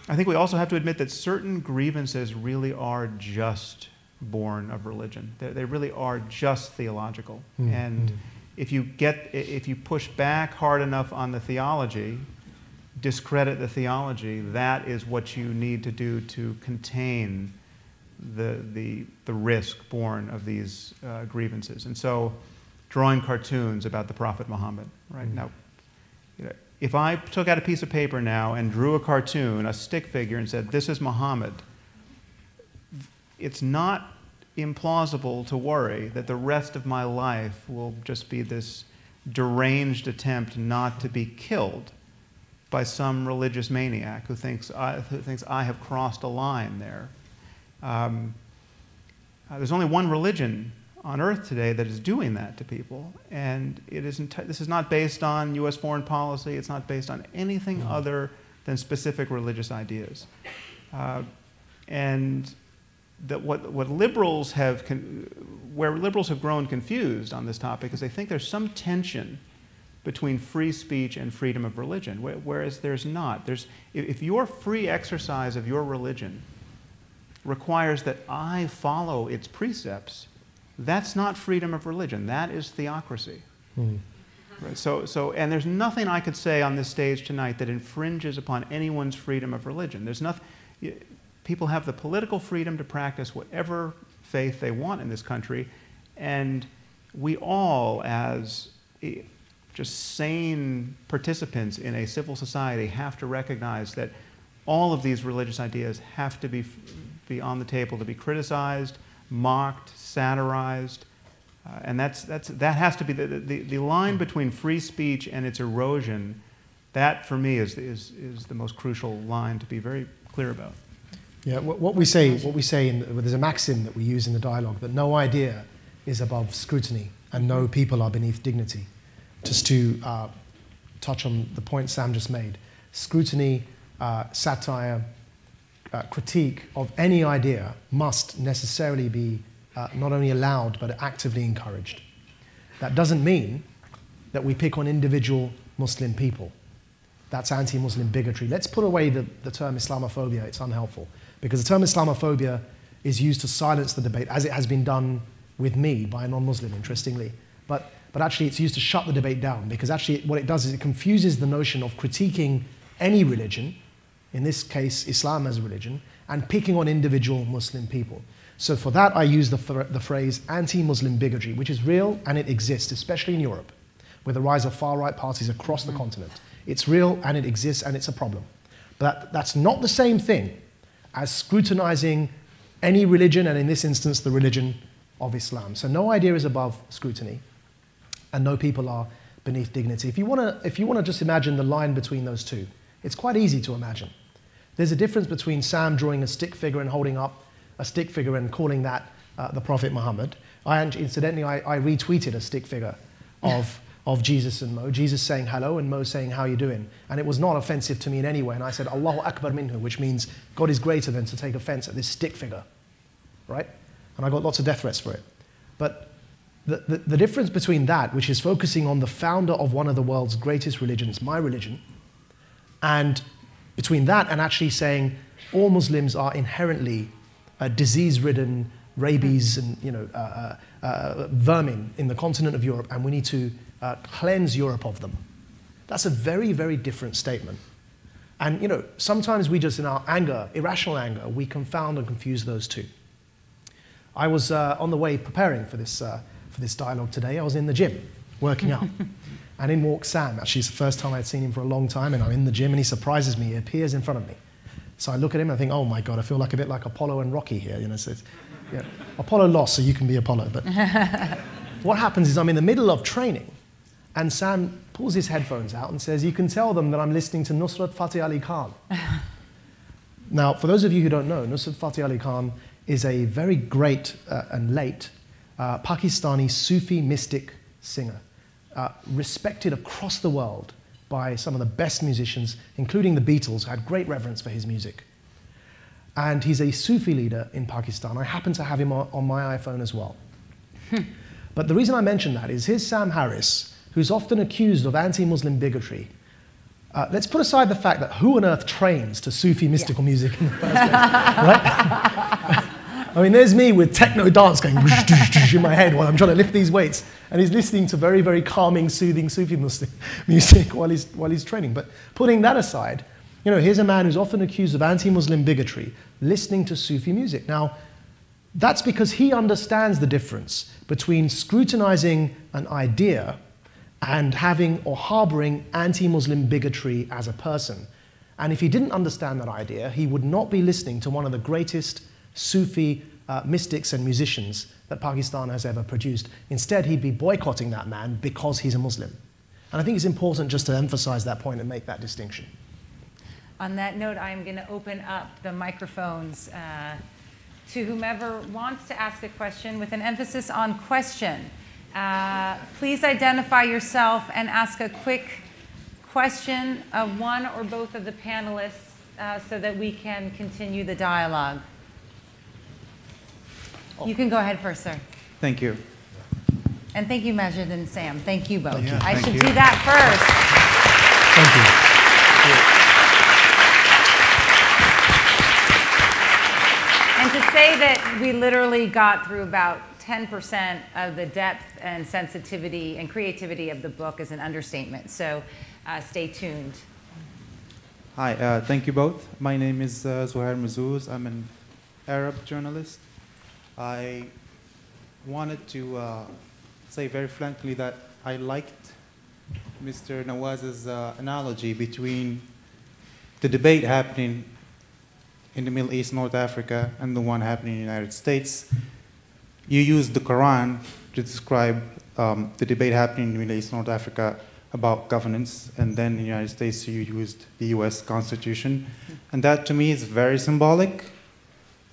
I think we also have to admit that certain grievances really are just born of religion. They really are just theological. Mm-hmm. And if you push back hard enough on the theology, discredit the theology, that is what you need to do to contain the risk born of these grievances. And so, drawing cartoons about the Prophet Muhammad, right? Mm-hmm. Now, if I took out a piece of paper now and drew a cartoon, a stick figure, and said, "This is Muhammad," it's not implausible to worry that the rest of my life will just be this deranged attempt not to be killed by some religious maniac who thinks I have crossed a line there. There's only one religion on earth today that is doing that to people, and this is not based on U.S. foreign policy. It's not based on anything other than specific religious ideas. And that what liberals have, where liberals have grown confused on this topic is they think there's some tension between free speech and freedom of religion, whereas there's not. If your free exercise of your religion requires that I follow its precepts, that's not freedom of religion. That is theocracy. Mm. Right? And there's nothing I could say on this stage tonight that infringes upon anyone's freedom of religion. There's nothing. People have the political freedom to practice whatever faith they want in this country, and we all, as just sane participants in a civil society, have to recognize that all of these religious ideas have to be on the table to be criticized, mocked, satirized, and that has to be the line between free speech and its erosion. That, for me, is the most crucial line to be very clear about. Yeah, what we say, there's a maxim that we use in the dialogue that no idea is above scrutiny and no people are beneath dignity. Just to touch on the point Sam just made, scrutiny, satire, critique of any idea must necessarily be not only allowed but actively encouraged. That doesn't mean that we pick on individual Muslim people. That's anti-Muslim bigotry. Let's put away the term Islamophobia. It's unhelpful, because the term Islamophobia is used to silence the debate, as it has been done with me by a non-Muslim, interestingly. But actually it's used to shut the debate down, because actually what it does is it confuses the notion of critiquing any religion, in this case Islam as a religion, and picking on individual Muslim people. So for that I use the phrase anti-Muslim bigotry, which is real and it exists, especially in Europe, with the rise of far-right parties across the continent. It's real and it exists and it's a problem. But that's not the same thing as scrutinizing any religion, and in this instance the religion of Islam. So no idea is above scrutiny. and no people are beneath dignity. If you want to just imagine the line between those two, it's quite easy to imagine. There's a difference between Sam drawing a stick figure and holding up a stick figure and calling that the Prophet Muhammad. Incidentally, I retweeted a stick figure of Jesus and Mo. Jesus saying hello and Mo saying how you doing. And it was not offensive to me in any way. And I said, Allahu Akbar minhu, which means God is greater than to take offense at this stick figure, right? And I got lots of death threats for it. But the difference between that, which is focusing on the founder of one of the world's greatest religions, my religion, and between that and actually saying all Muslims are inherently disease-ridden, rabies and vermin in the continent of Europe, and we need to cleanse Europe of them. That's a very, very different statement. And sometimes we just, in our anger, irrational anger, we confound and confuse those two. I was on the way preparing for this dialogue today. I was in the gym, working out. And in walks Sam. Actually, it's the first time I'd seen him for a long time, and I'm in the gym, and he surprises me. He appears in front of me. So I look at him, and I think, oh my God, I feel like a bit like Apollo and Rocky here. So Apollo lost, so you can be Apollo. But what happens is I'm in the middle of training, and Sam pulls his headphones out and says, you can tell them that I'm listening to Nusrat Fateh Ali Khan. Now, for those of you who don't know, Nusrat Fateh Ali Khan is a very great and late Pakistani Sufi mystic singer, respected across the world by some of the best musicians, including the Beatles, who had great reverence for his music. And he's a Sufi leader in Pakistan. I happen to have him on my iPhone as well. But the reason I mention that is here's Sam Harris, who's often accused of anti-Muslim bigotry. Let's put aside the fact that who on earth trains to Sufi mystical music in the first place, right? I mean, there's me with techno dance going in my head while I'm trying to lift these weights, and he's listening to very, very calming, soothing Sufi music while he's training. But putting that aside, here's a man who's often accused of anti-Muslim bigotry, listening to Sufi music. Now, that's because he understands the difference between scrutinizing an idea and having or harboring anti-Muslim bigotry as a person. And if he didn't understand that idea, he would not be listening to one of the greatest Sufi mystics and musicians that Pakistan has ever produced. Instead, he'd be boycotting that man because he's a Muslim. And I think it's important just to emphasize that point and make that distinction. On that note, I'm going to open up the microphones to whomever wants to ask a question with an emphasis on question. Please identify yourself and ask a quick question of one or both of the panelists so that we can continue the dialogue. You can go ahead first, sir. Thank you. And thank you, Maajid and Sam. Thank you both. Yeah, I should you. do that first. Thank you. And to say that we literally got through about 10% of the depth and sensitivity and creativity of the book is an understatement. So stay tuned. Hi, thank you both. My name is Zuhair Mazuz. I'm an Arab journalist. I wanted to say very frankly that I liked Mr. Nawaz's analogy between the debate happening in the Middle East, North Africa, and the one happening in the United States. You used the Quran to describe the debate happening in the Middle East, North Africa about governance, and then in the United States you used the US Constitution. And that to me is very symbolic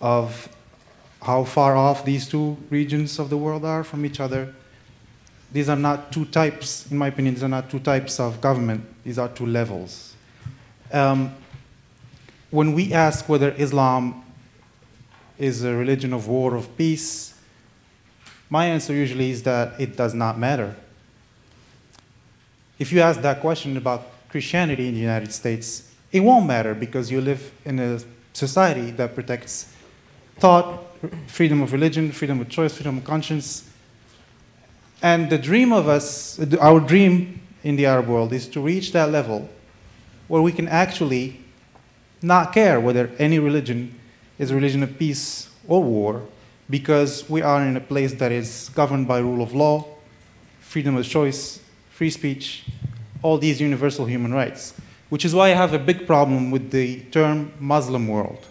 of how far off these two regions of the world are from each other. These are not two types, in my opinion, these are not two types of government, these are two levels. When we ask whether Islam is a religion of war, of peace, my answer usually is that it does not matter. If you ask that question about Christianity in the United States, it won't matter because you live in a society that protects thought, freedom of religion, freedom of choice, freedom of conscience. And the dream of us, our dream in the Arab world is to reach that level where we can actually not care whether any religion is a religion of peace or war, because we are in a place that is governed by rule of law, freedom of choice, free speech, all these universal human rights. Which is why I have a big problem with the term Muslim world.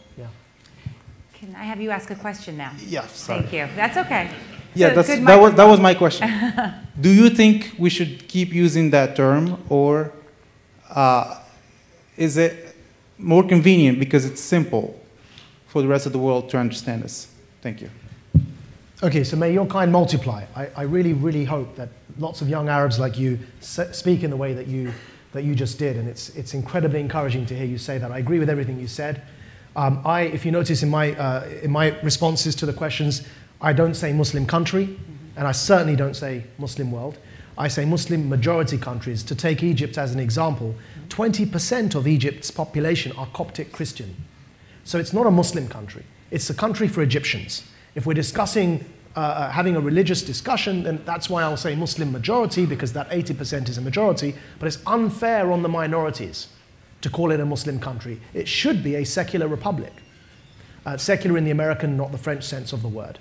Can I have you ask a question now? Yeah, sorry. Thank you. That's okay. Yeah, So, that was my question. do you think we should keep using that term, or is it more convenient because it's simple for the rest of the world to understand us? Thank you. Okay, so may your kind multiply. I really, really hope that lots of young Arabs like you speak in the way that you just did, and it's incredibly encouraging to hear you say that. I agree with everything you said. If you notice in my responses to the questions, I don't say Muslim country, and I certainly don't say Muslim world. I say Muslim majority countries. To take Egypt as an example, 20% of Egypt's population are Coptic Christian. So it's not a Muslim country. It's a country for Egyptians. If we're discussing having a religious discussion, then that's why I'll say Muslim majority, because that 80% is a majority, but it's unfair on the minorities to call it a Muslim country. It should be a secular republic. Secular in the American, not the French sense of the word.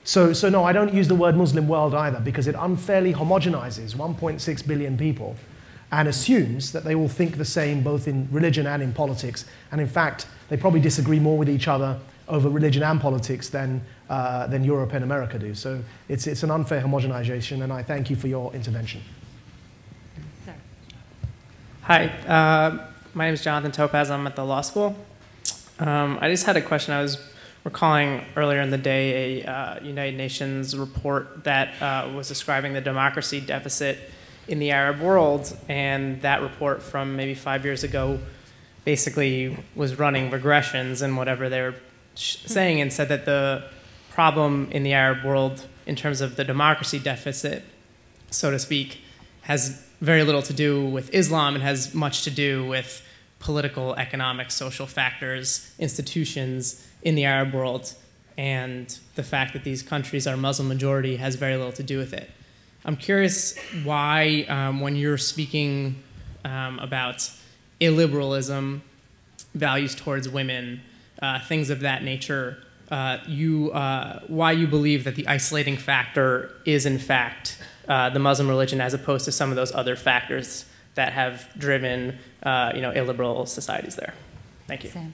So no, I don't use the word Muslim world either, because it unfairly homogenizes 1.6 billion people and assumes that they will think the same both in religion and in politics. And in fact, they probably disagree more with each other over religion and politics than Europe and America do. So it's an unfair homogenization, and I thank you for your intervention. Hi, my name is Jonathan Topaz. I'm at the law school. I just had a question. I was recalling earlier in the day a United Nations report that was describing the democracy deficit in the Arab world, and that report from maybe 5 years ago basically was running regressions and whatever they were saying, and said that the problem in the Arab world in terms of the democracy deficit, so to speak, has very little to do with Islam and has much to do with political, economic, social factors, institutions in the Arab world, and the fact that these countries are Muslim majority has very little to do with it. I'm curious why, when you're speaking about illiberalism, values towards women, things of that nature, why you believe that the isolating factor is in fact the Muslim religion, as opposed to some of those other factors that have driven illiberal societies there. Thank you. Sam.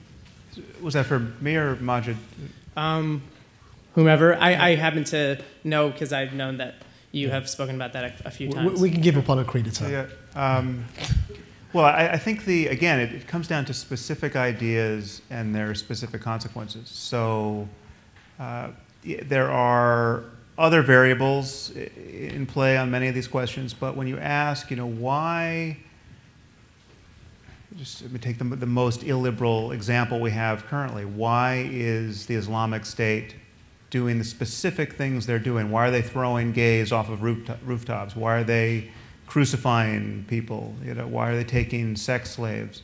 Was that for me or Maajid? Whomever. I happen to know because I've known that you have spoken about that a few times. We can give Apollo credit. Yeah. Well, I think again, it comes down to specific ideas and their specific consequences. So there are other variables in play on many of these questions, but when you ask, why, just let me take the most illiberal example we have currently. Why is the Islamic State doing the specific things they're doing? Why are they throwing gays off of rooftops? Why are they crucifying people? Why are they taking sex slaves?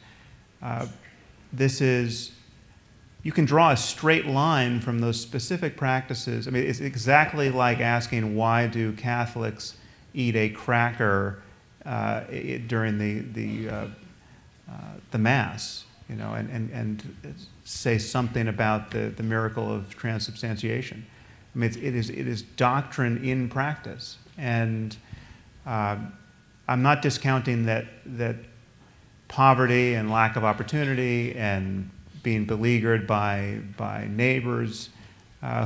You can draw a straight line from those specific practices. I mean, it's exactly like asking, why do Catholics eat a cracker during the Mass, and say something about the miracle of transubstantiation. I mean, it is doctrine in practice, and I'm not discounting that poverty and lack of opportunity and being beleaguered by neighbors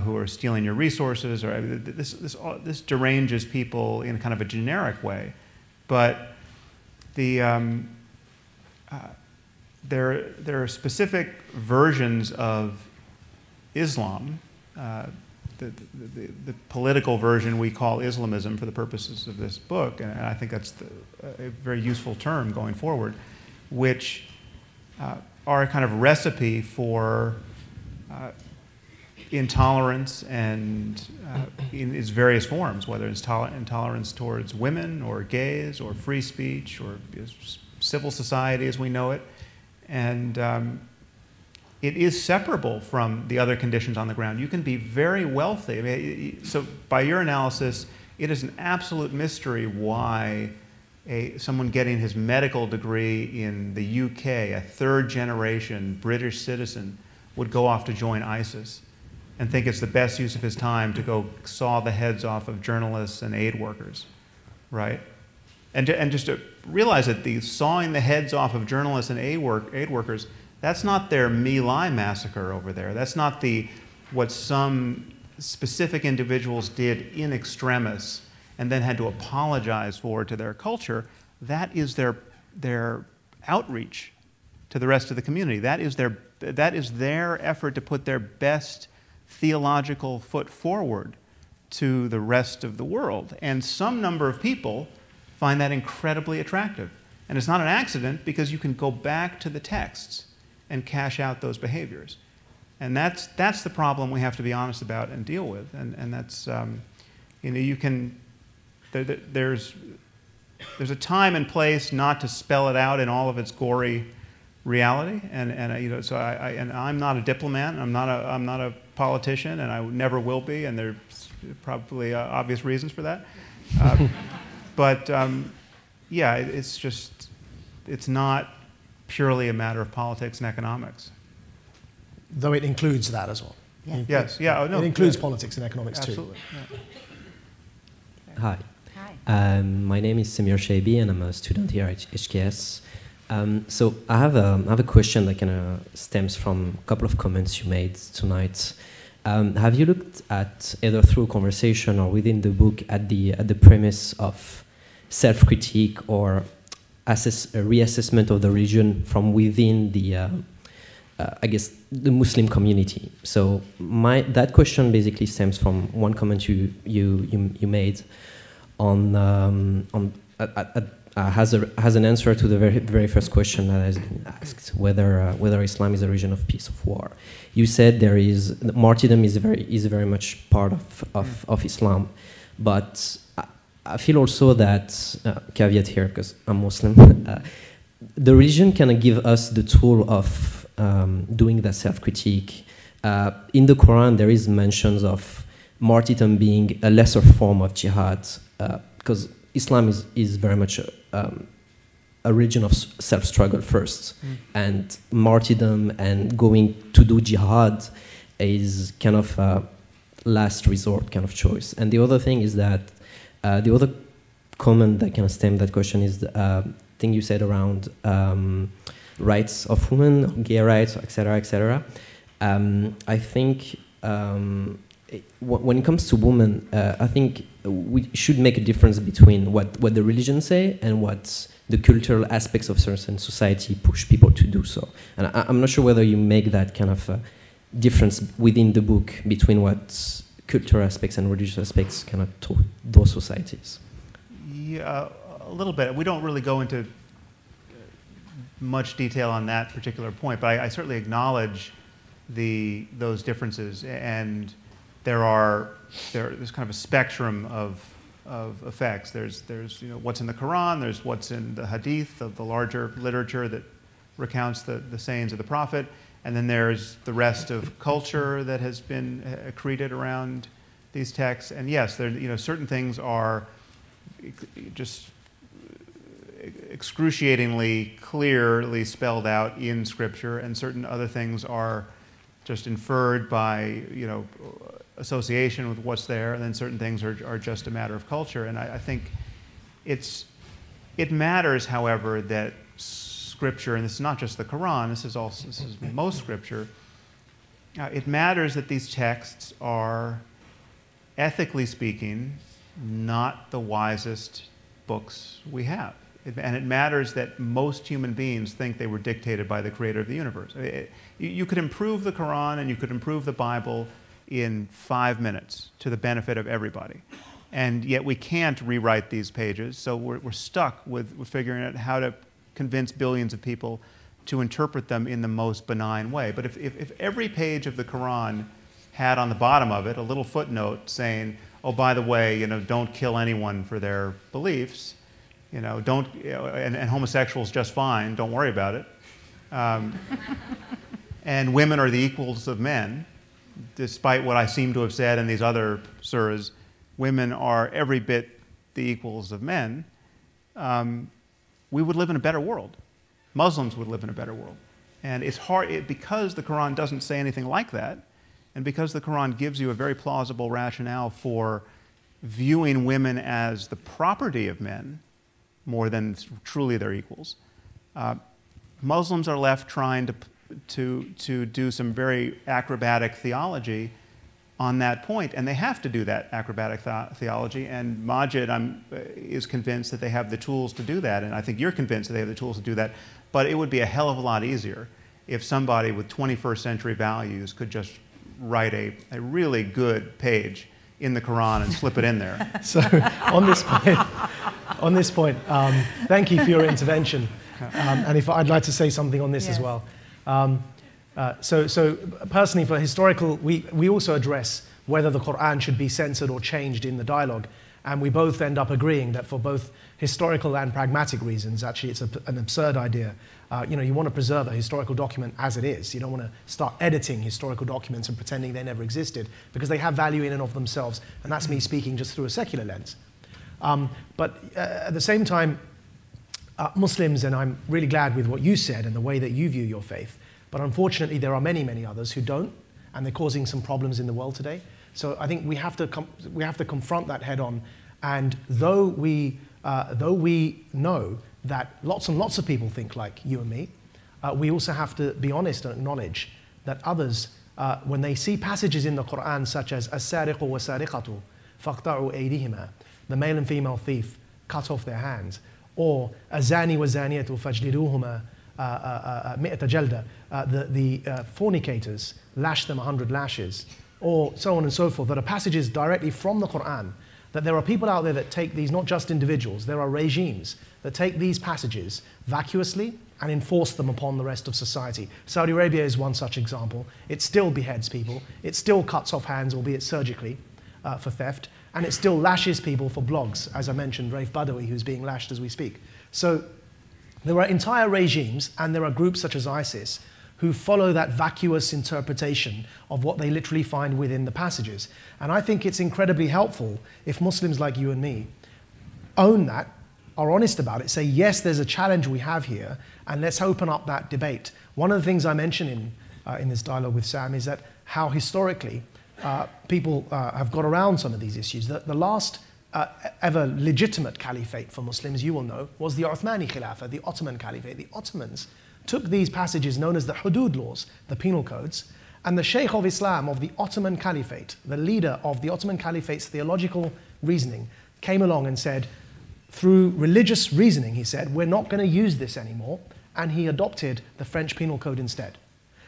who are stealing your resources, or this deranges people in kind of a generic way, but there are specific versions of Islam. The political version we call Islamism for the purposes of this book, and I think that's a very useful term going forward, which are a kind of recipe for intolerance and in its various forms, whether it's intolerance towards women or gays or free speech or civil society as we know it. And it is separable from the other conditions on the ground. You can be very wealthy. I mean, so by your analysis, it is an absolute mystery why someone getting his medical degree in the UK, a third-generation British citizen, would go off to join ISIS and think it's the best use of his time to go saw the heads off of journalists and aid workers, right? And just to realize that the sawing the heads off of journalists and aid workers, that's not their My Lai massacre over there. That's not what some specific individuals did in extremis and then had to apologize for to their culture, that is their outreach to the rest of the community. That is their effort to put their best theological foot forward to the rest of the world. And some number of people find that incredibly attractive. And it's not an accident, because you can go back to the texts and cash out those behaviors. And that's the problem we have to be honest about and deal with. And that's, you can, there's a time and place not to spell it out in all of its gory reality. And so I'm not a diplomat, I'm not a politician, and I never will be, and there's probably obvious reasons for that. But yeah, it's not purely a matter of politics and economics. Though it includes that as well. Yeah. Yes, yeah, oh, no. It includes politics and economics Absolutely. too. Yeah. Hi. Hi. My name is Samir Shaibi, and I'm a student here at HKS. So I have a question that kind of stems from a couple of comments you made tonight. Have you looked at, either through conversation or within the book, at the premise of self-critique or a reassessment of the religion from within the I guess the Muslim community? So that question basically stems from one comment you made on has an answer to the very first question that has been asked, whether Islam is a religion of peace or war. You said martyrdom is very much part of Islam, but I feel also that, caveat here because I'm Muslim, the religion can give us the tool of doing that self-critique. In the Quran, there is mentions of martyrdom being a lesser form of jihad, because Islam is very much a religion of self-struggle first, and martyrdom and going to do jihad is kind of a last resort kind of choice. And the other thing is that the other comment that kind of stemmed that question is the thing you said around rights of women, gay rights, etc., etc. I think when it comes to women, I think we should make a difference between what the religion say and what the cultural aspects of certain society push people to do so. And I'm not sure whether you make that kind of difference within the book between what cultural aspects and religious aspects kind of taught those societies. Yeah, a little bit. We don't really go into much detail on that particular point, but I certainly acknowledge those differences, and there's kind of a spectrum of effects. There's what's in the Quran, there's what's in the Hadith, of the larger literature that recounts the sayings of the Prophet, and then there's the rest of culture that has been accreted around these texts. And yes, certain things are just excruciatingly clearly spelled out in Scripture, and certain other things are just inferred by association with what's there, and then certain things are just a matter of culture. And I think it matters, however, that Scripture, and this is not just the Quran, this is most Scripture, it matters that these texts are, ethically speaking, not the wisest books we have. And it matters that most human beings think they were dictated by the creator of the universe. You could improve the Quran and you could improve the Bible in 5 minutes to the benefit of everybody. And yet we can't rewrite these pages, so we're stuck with figuring out how to convince billions of people to interpret them in the most benign way. But if every page of the Quran had on the bottom of it a little footnote saying, oh, by the way, don't kill anyone for their beliefs, and homosexuals just fine, don't worry about it. And women are the equals of men, despite what I seem to have said in these other surahs, women are every bit the equals of men, we would live in a better world. Muslims would live in a better world. And it's hard, because the Quran doesn't say anything like that, and because the Quran gives you a very plausible rationale for viewing women as the property of men, more than truly their equals. Muslims are left trying to do some very acrobatic theology on that point, and they have to do that acrobatic theology, and Maajid is convinced that they have the tools to do that, and I think you're convinced that they have the tools to do that, but it would be a hell of a lot easier if somebody with 21st century values could just write a really good page in the Quran and slip it in there. So on this point, thank you for your intervention, and if I'd like to say something on this as well. So personally, for historical, we also address whether the Quran should be censored or changed in the dialogue, and we both end up agreeing that for both historical and pragmatic reasons, actually it's an absurd idea. You want to preserve a historical document as it is. You don't want to start editing historical documents and pretending they never existed, because they have value in and of themselves, and that's me speaking just through a secular lens. But at the same time, Muslims, and I'm really glad with what you said and the way that you view your faith, but unfortunately there are many, many others who don't, and they're causing some problems in the world today. So I think we have to confront that head on, and though we know that lots and lots of people think like you and me, we also have to be honest and acknowledge that others, when they see passages in the Quran such as as-sariqu was-sariqatu faqta'u aydihima, the male and female thief, cut off their hands, or az-zani was-zaniyatu fajliduhuma mi'ata jalda, the fornicators, lash them 100 lashes, or so on and so forth, that are passages directly from the Quran, that there are people out there that take these, not just individuals, there are regimes that take these passages vacuously and enforce them upon the rest of society. Saudi Arabia is one such example. It still beheads people, it still cuts off hands, albeit surgically, for theft, and it still lashes people for blogs, as I mentioned, Raif Badawi, who's being lashed as we speak. So there are entire regimes, and there are groups such as ISIS, who follow that vacuous interpretation of what they literally find within the passages. And I think it's incredibly helpful if Muslims like you and me own that, are honest about it, say, yes, there's a challenge we have here, and let's open up that debate. One of the things I mentioned in this dialogue with Sam is that how historically people have got around some of these issues. The last ever legitimate caliphate for Muslims, you will know, was the Uthmani Khilafah, the Ottoman Caliphate. The Ottomans took these passages known as the hudud laws, the penal codes, and the Sheikh of Islam of the Ottoman Caliphate, the leader of the Ottoman Caliphate's theological reasoning, came along and said, through religious reasoning, he said, we're not going to use this anymore, and he adopted the French penal code instead.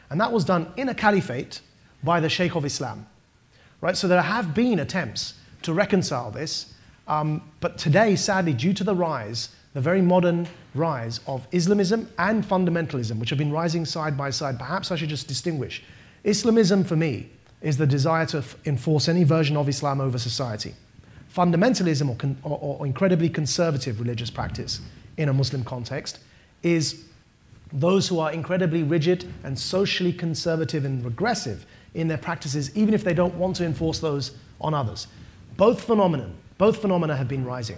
And that was done in a caliphate by the Sheikh of Islam. Right? So there have been attempts to reconcile this, but today, sadly, due to the very modern rise of Islamism and fundamentalism, which have been rising side by side, perhaps I should just distinguish. Islamism, for me, is the desire to enforce any version of Islam over society. Fundamentalism, or incredibly conservative religious practice in a Muslim context, is those who are incredibly rigid and socially conservative and regressive in their practices, even if they don't want to enforce those on others. Both phenomena have been rising.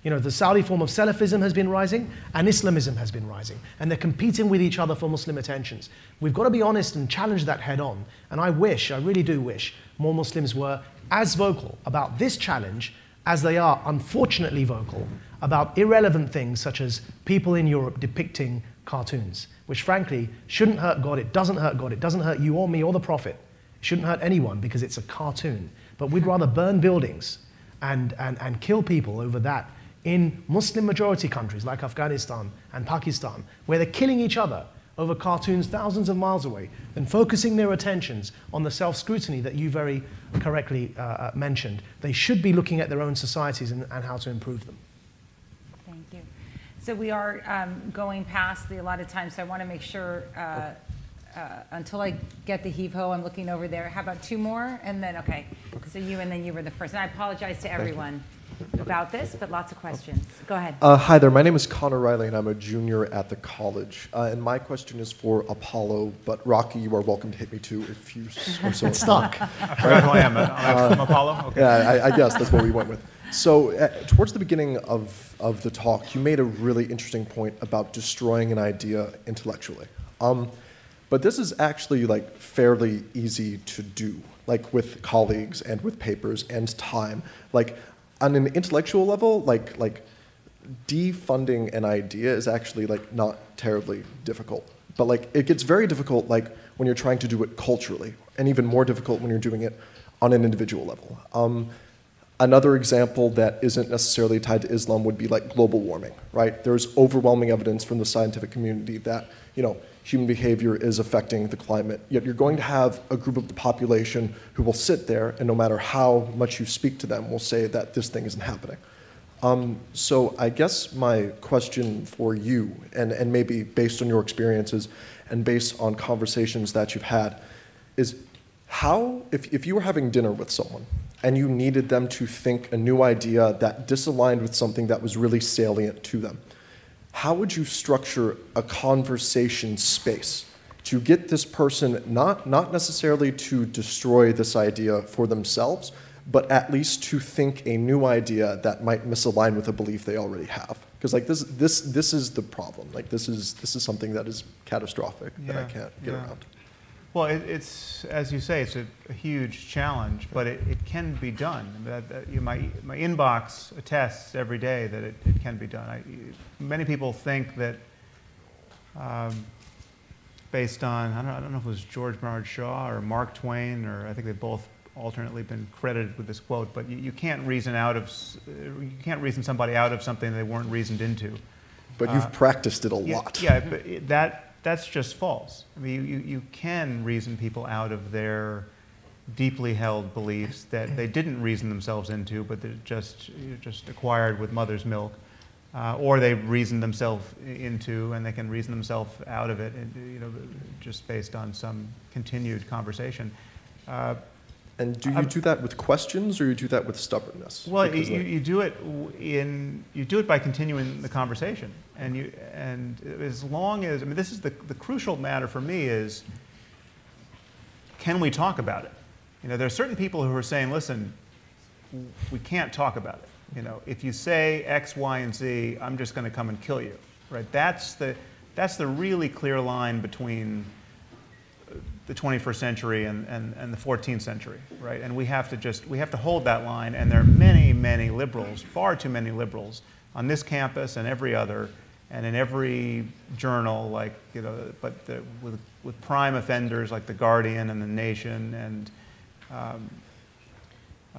You know, the Saudi form of Salafism has been rising, and Islamism has been rising, and they're competing with each other for Muslim attentions. We've got to be honest and challenge that head on, and I really do wish, more Muslims were as vocal about this challenge as they are, unfortunately, vocal about irrelevant things such as people in Europe depicting cartoons, which frankly shouldn't hurt God. It doesn't hurt God. It doesn't hurt you or me or the Prophet. It shouldn't hurt anyone because it's a cartoon. But we'd rather burn buildings and kill people over that in Muslim majority countries like Afghanistan and Pakistan, where they're killing each other over cartoons thousands of miles away, than focusing their attentions on the self-scrutiny that you very correctly mentioned. They should be looking at their own societies and how to improve them. Thank you. So we are going past the allotted time, so I want to make sure, until I get the heave-ho, I'm looking over there. How about two more? And then, okay. So you and then you were the first. And I apologize to everyone about this, but lots of questions. Go ahead. Hi there. My name is Connor Riley, and I'm a junior at the college. And my question is for Apollo, but Rocky, you are welcome to hit me too if you are so stuck. I forgot who I am. I'm Apollo? Okay. Yeah, I guess that's what we went with. So towards the beginning of the talk, you made a really interesting point about destroying an idea intellectually. But this is actually like fairly easy to do, like with colleagues and with papers and time. Like on an intellectual level, like defunding an idea is actually like not terribly difficult. But like it gets very difficult like when you're trying to do it culturally, and even more difficult when you're doing it on an individual level. Another example that isn't necessarily tied to Islam would be like global warming, right? There's overwhelming evidence from the scientific community that, human behavior is affecting the climate, yet you're going to have a group of the population who will sit there and no matter how much you speak to them will say that this thing isn't happening. So I guess my question for you, and maybe based on your experiences and based on conversations that you've had, is how, if you were having dinner with someone and you needed them to think a new idea that disaligned with something that was really salient to them, how would you structure a conversation space to get this person not necessarily to destroy this idea for themselves, but at least to think a new idea that might misalign with a belief they already have? Because like this is the problem. Like this is something that is catastrophic that I can't get around. Well, it's, as you say, it's a huge challenge, but it can be done. My inbox attests every day that it can be done. Many people think that, based on, I don't know if it was George Bernard Shaw or Mark Twain, or I think they've both alternately been credited with this quote, but you can't reason somebody out of something they weren't reasoned into. But you've practiced it a lot. Yeah, but that's just false. I mean, you can reason people out of their deeply held beliefs that they didn't reason themselves into, but they're just acquired with mother's milk, or they reasoned themselves into, and they can reason themselves out of it, just based on some continued conversation. And do you do that with questions, or you do that with stubbornness? Well, you do it by continuing the conversation, and as long as, I mean, this is the crucial matter for me is, can we talk about it? There are certain people who are saying, listen, we can't talk about it. If you say X, Y, and Z, I'm just going to come and kill you, right? That's the really clear line between the 21st century and the 14th century, right? And we have to hold that line, and there are many, many liberals, far too many liberals, on this campus and every other, and in every journal, with prime offenders like The Guardian and The Nation and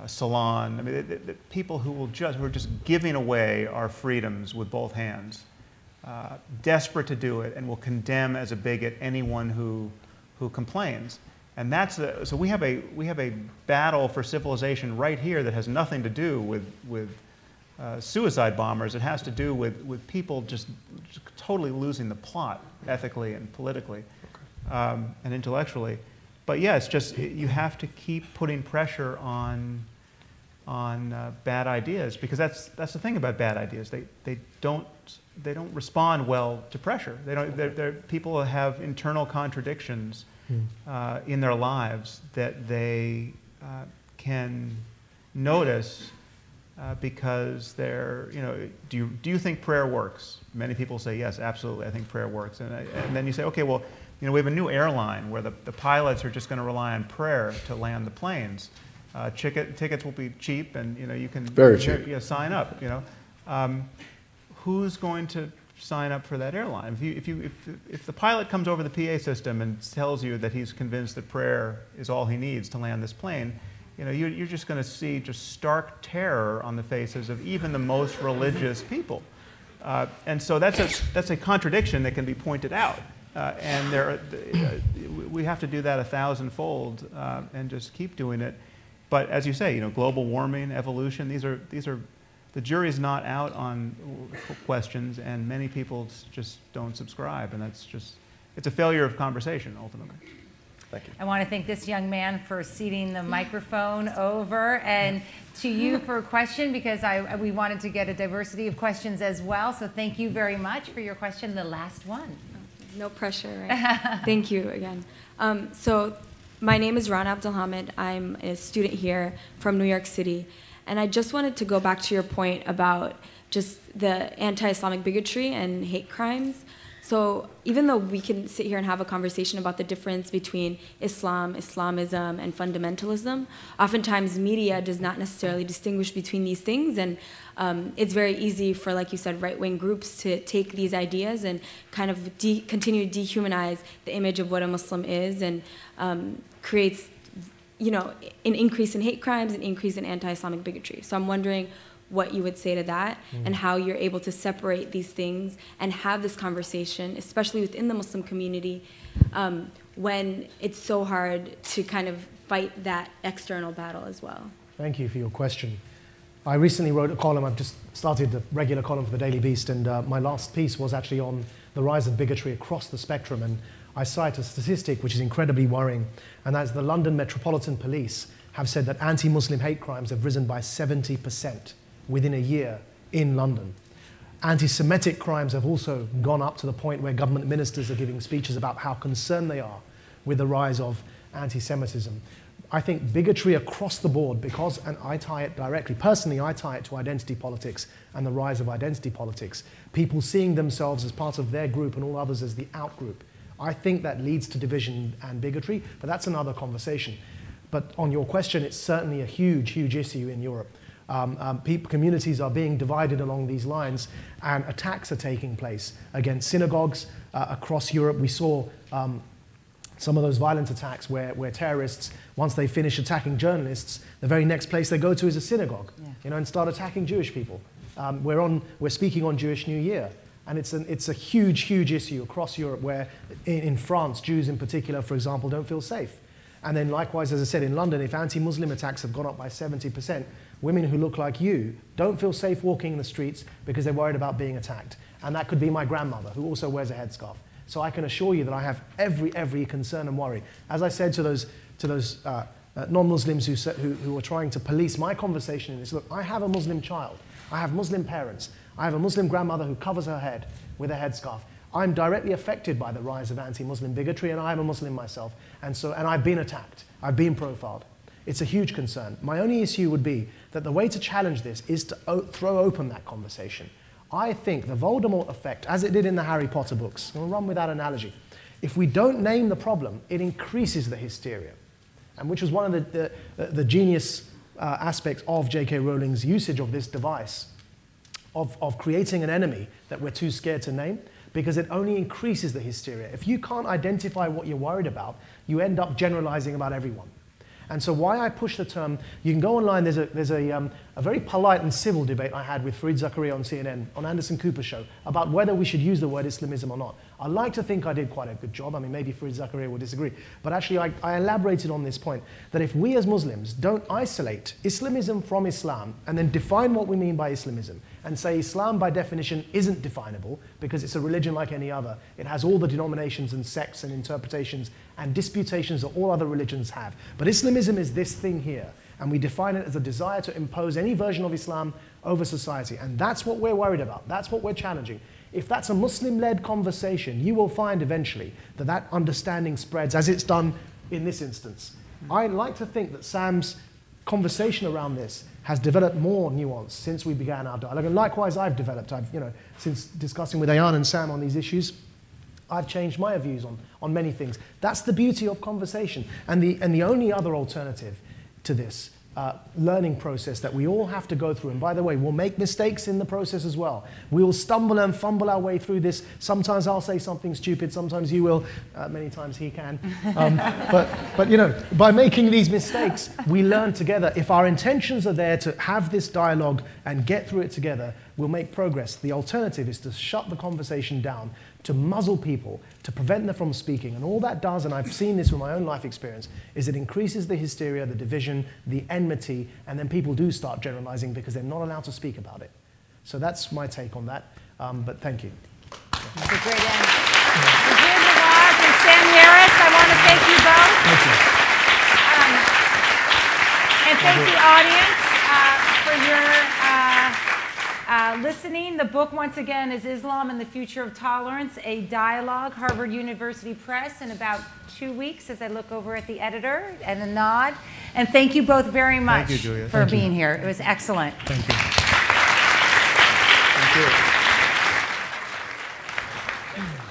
Salon. I mean, the people who are just giving away our freedoms with both hands, desperate to do it, and will condemn as a bigot anyone who complains. And so we have a battle for civilization right here that has nothing to do with suicide bombers. It has to do with people just totally losing the plot ethically and politically, and intellectually. But yeah, it's just you have to keep putting pressure on bad ideas, because that's the thing about bad ideas. They don't respond well to pressure. People have internal contradictions in their lives that they can notice because they're, do you think prayer works? Many people say, yes, absolutely, I think prayer works. And then you say, okay, well, we have a new airline where the pilots are just going to rely on prayer to land the planes. Tickets will be cheap, and you can very cheap. Sign up. Who's going to sign up for that airline? If the pilot comes over the PA system and tells you that he's convinced that prayer is all he needs to land this plane, you're just going to see just stark terror on the faces of even the most religious people, and so that's a contradiction that can be pointed out, and we have to do that 1,000-fold, and just keep doing it. But as you say, global warming, evolution, these are the jury's not out on questions, and many people just don't subscribe, and it's a failure of conversation, ultimately. Thank you. I want to thank this young man for ceding the microphone over, and to you for a question, because we wanted to get a diversity of questions as well, so thank you very much for your question, the last one. No pressure, right? Thank you again. So my name is Rana Abdelhamid. I'm a student here from New York City. And I just wanted to go back to your point about just the anti-Islamic bigotry and hate crimes. So even though we can sit here and have a conversation about the difference between Islam, Islamism, and fundamentalism, oftentimes media does not necessarily distinguish between these things. And it's very easy for, like you said, right-wing groups to take these ideas and kind of continue to dehumanize the image of what a Muslim is, and creates you know, an increase in hate crimes, an increase in anti-Islamic bigotry. So I'm wondering what you would say to that and how you're able to separate these things and have this conversation, especially within the Muslim community, when it's so hard to kind of fight that external battle as well. Thank you for your question. I recently wrote a column. I've just started the regular column for the Daily Beast, and my last piece was actually on the rise of bigotry across the spectrum. And I cite a statistic which is incredibly worrying, and that's the London Metropolitan Police have said that anti-Muslim hate crimes have risen by 70% within a year in London. Anti-Semitic crimes have also gone up to the point where government ministers are giving speeches about how concerned they are with the rise of anti-Semitism. I think bigotry across the board, because, and I tie it directly, personally I tie it to identity politics and the rise of identity politics. People seeing themselves as part of their group and all others as the out-group. I think that leads to division and bigotry, but that's another conversation. But on your question, it's certainly a huge, huge issue in Europe. Communities are being divided along these lines, and attacks are taking place against synagogues across Europe. We saw some of those violent attacks where terrorists, once they finish attacking journalists, the very next place they go to is a synagogue, you know, and start attacking Jewish people. We're speaking on Jewish New Year, and it's a huge, huge issue across Europe where, in France, Jews in particular, for example, don't feel safe. And then likewise, as I said, in London, if anti-Muslim attacks have gone up by 70%, women who look like you don't feel safe walking in the streets because they're worried about being attacked. And that could be my grandmother, who also wears a headscarf. So I can assure you that I have every concern and worry. As I said to those non-Muslims who are trying to police my conversation in this, look, I have a Muslim child. I have Muslim parents. I have a Muslim grandmother who covers her head with a headscarf. I'm directly affected by the rise of anti-Muslim bigotry, and I am a Muslim myself. And I've been attacked. I've been profiled. It's a huge concern. My only issue would be that the way to challenge this is to throw open that conversation. I think the Voldemort effect, as it did in the Harry Potter books, we'll run with that analogy. If we don't name the problem, it increases the hysteria, and which was one of the genius aspects of J.K. Rowling's usage of this device, of creating an enemy that we're too scared to name, because it only increases the hysteria. If you can't identify what you're worried about, you end up generalizing about everyone. And so why I push the term, you can go online, there's a very polite and civil debate I had with Fareed Zakaria on CNN, on Anderson Cooper's show, about whether we should use the word Islamism or not. I like to think I did quite a good job. I mean, maybe Fareed Zakaria will disagree. But actually, I elaborated on this point, that if we as Muslims don't isolate Islamism from Islam and then define what we mean by Islamism, and say Islam by definition isn't definable because it's a religion like any other. It has all the denominations and sects and interpretations and disputations that all other religions have. But Islamism is this thing here, and we define it as a desire to impose any version of Islam over society. And that's what we're worried about. That's what we're challenging. If that's a Muslim-led conversation, you will find eventually that that understanding spreads, as it's done in this instance. I like to think that Sam's conversation around this has developed more nuance since we began our dialogue. And likewise, I've developed. Since discussing with Ayan and Sam on these issues, I've changed my views on many things. That's the beauty of conversation. And the only other alternative to this learning process that we all have to go through, and by the way, we'll make mistakes in the process as well. We will stumble and fumble our way through this. Sometimes I'll say something stupid, sometimes you will, many times he can. But you know, by making these mistakes, we learn together. If our intentions are there to have this dialogue and get through it together, we'll make progress. The alternative is to shut the conversation down, to muzzle people, to prevent them from speaking. And all that does, and I've seen this from my own life experience, is it increases the hysteria, the division, the enmity, and then people do start generalizing because they're not allowed to speak about it. So that's my take on that. But thank you. That's a great end. Maajid Nawaz and Sam Harris, I want to thank you both. Thank you. And thank the audience for your listening. The book, once again, is Islam and the Future of Tolerance, a Dialogue, Harvard University Press, in about 2 weeks, as I look over at the editor and a nod. And thank you both very much for being here. It was excellent. Thank you. Thank you.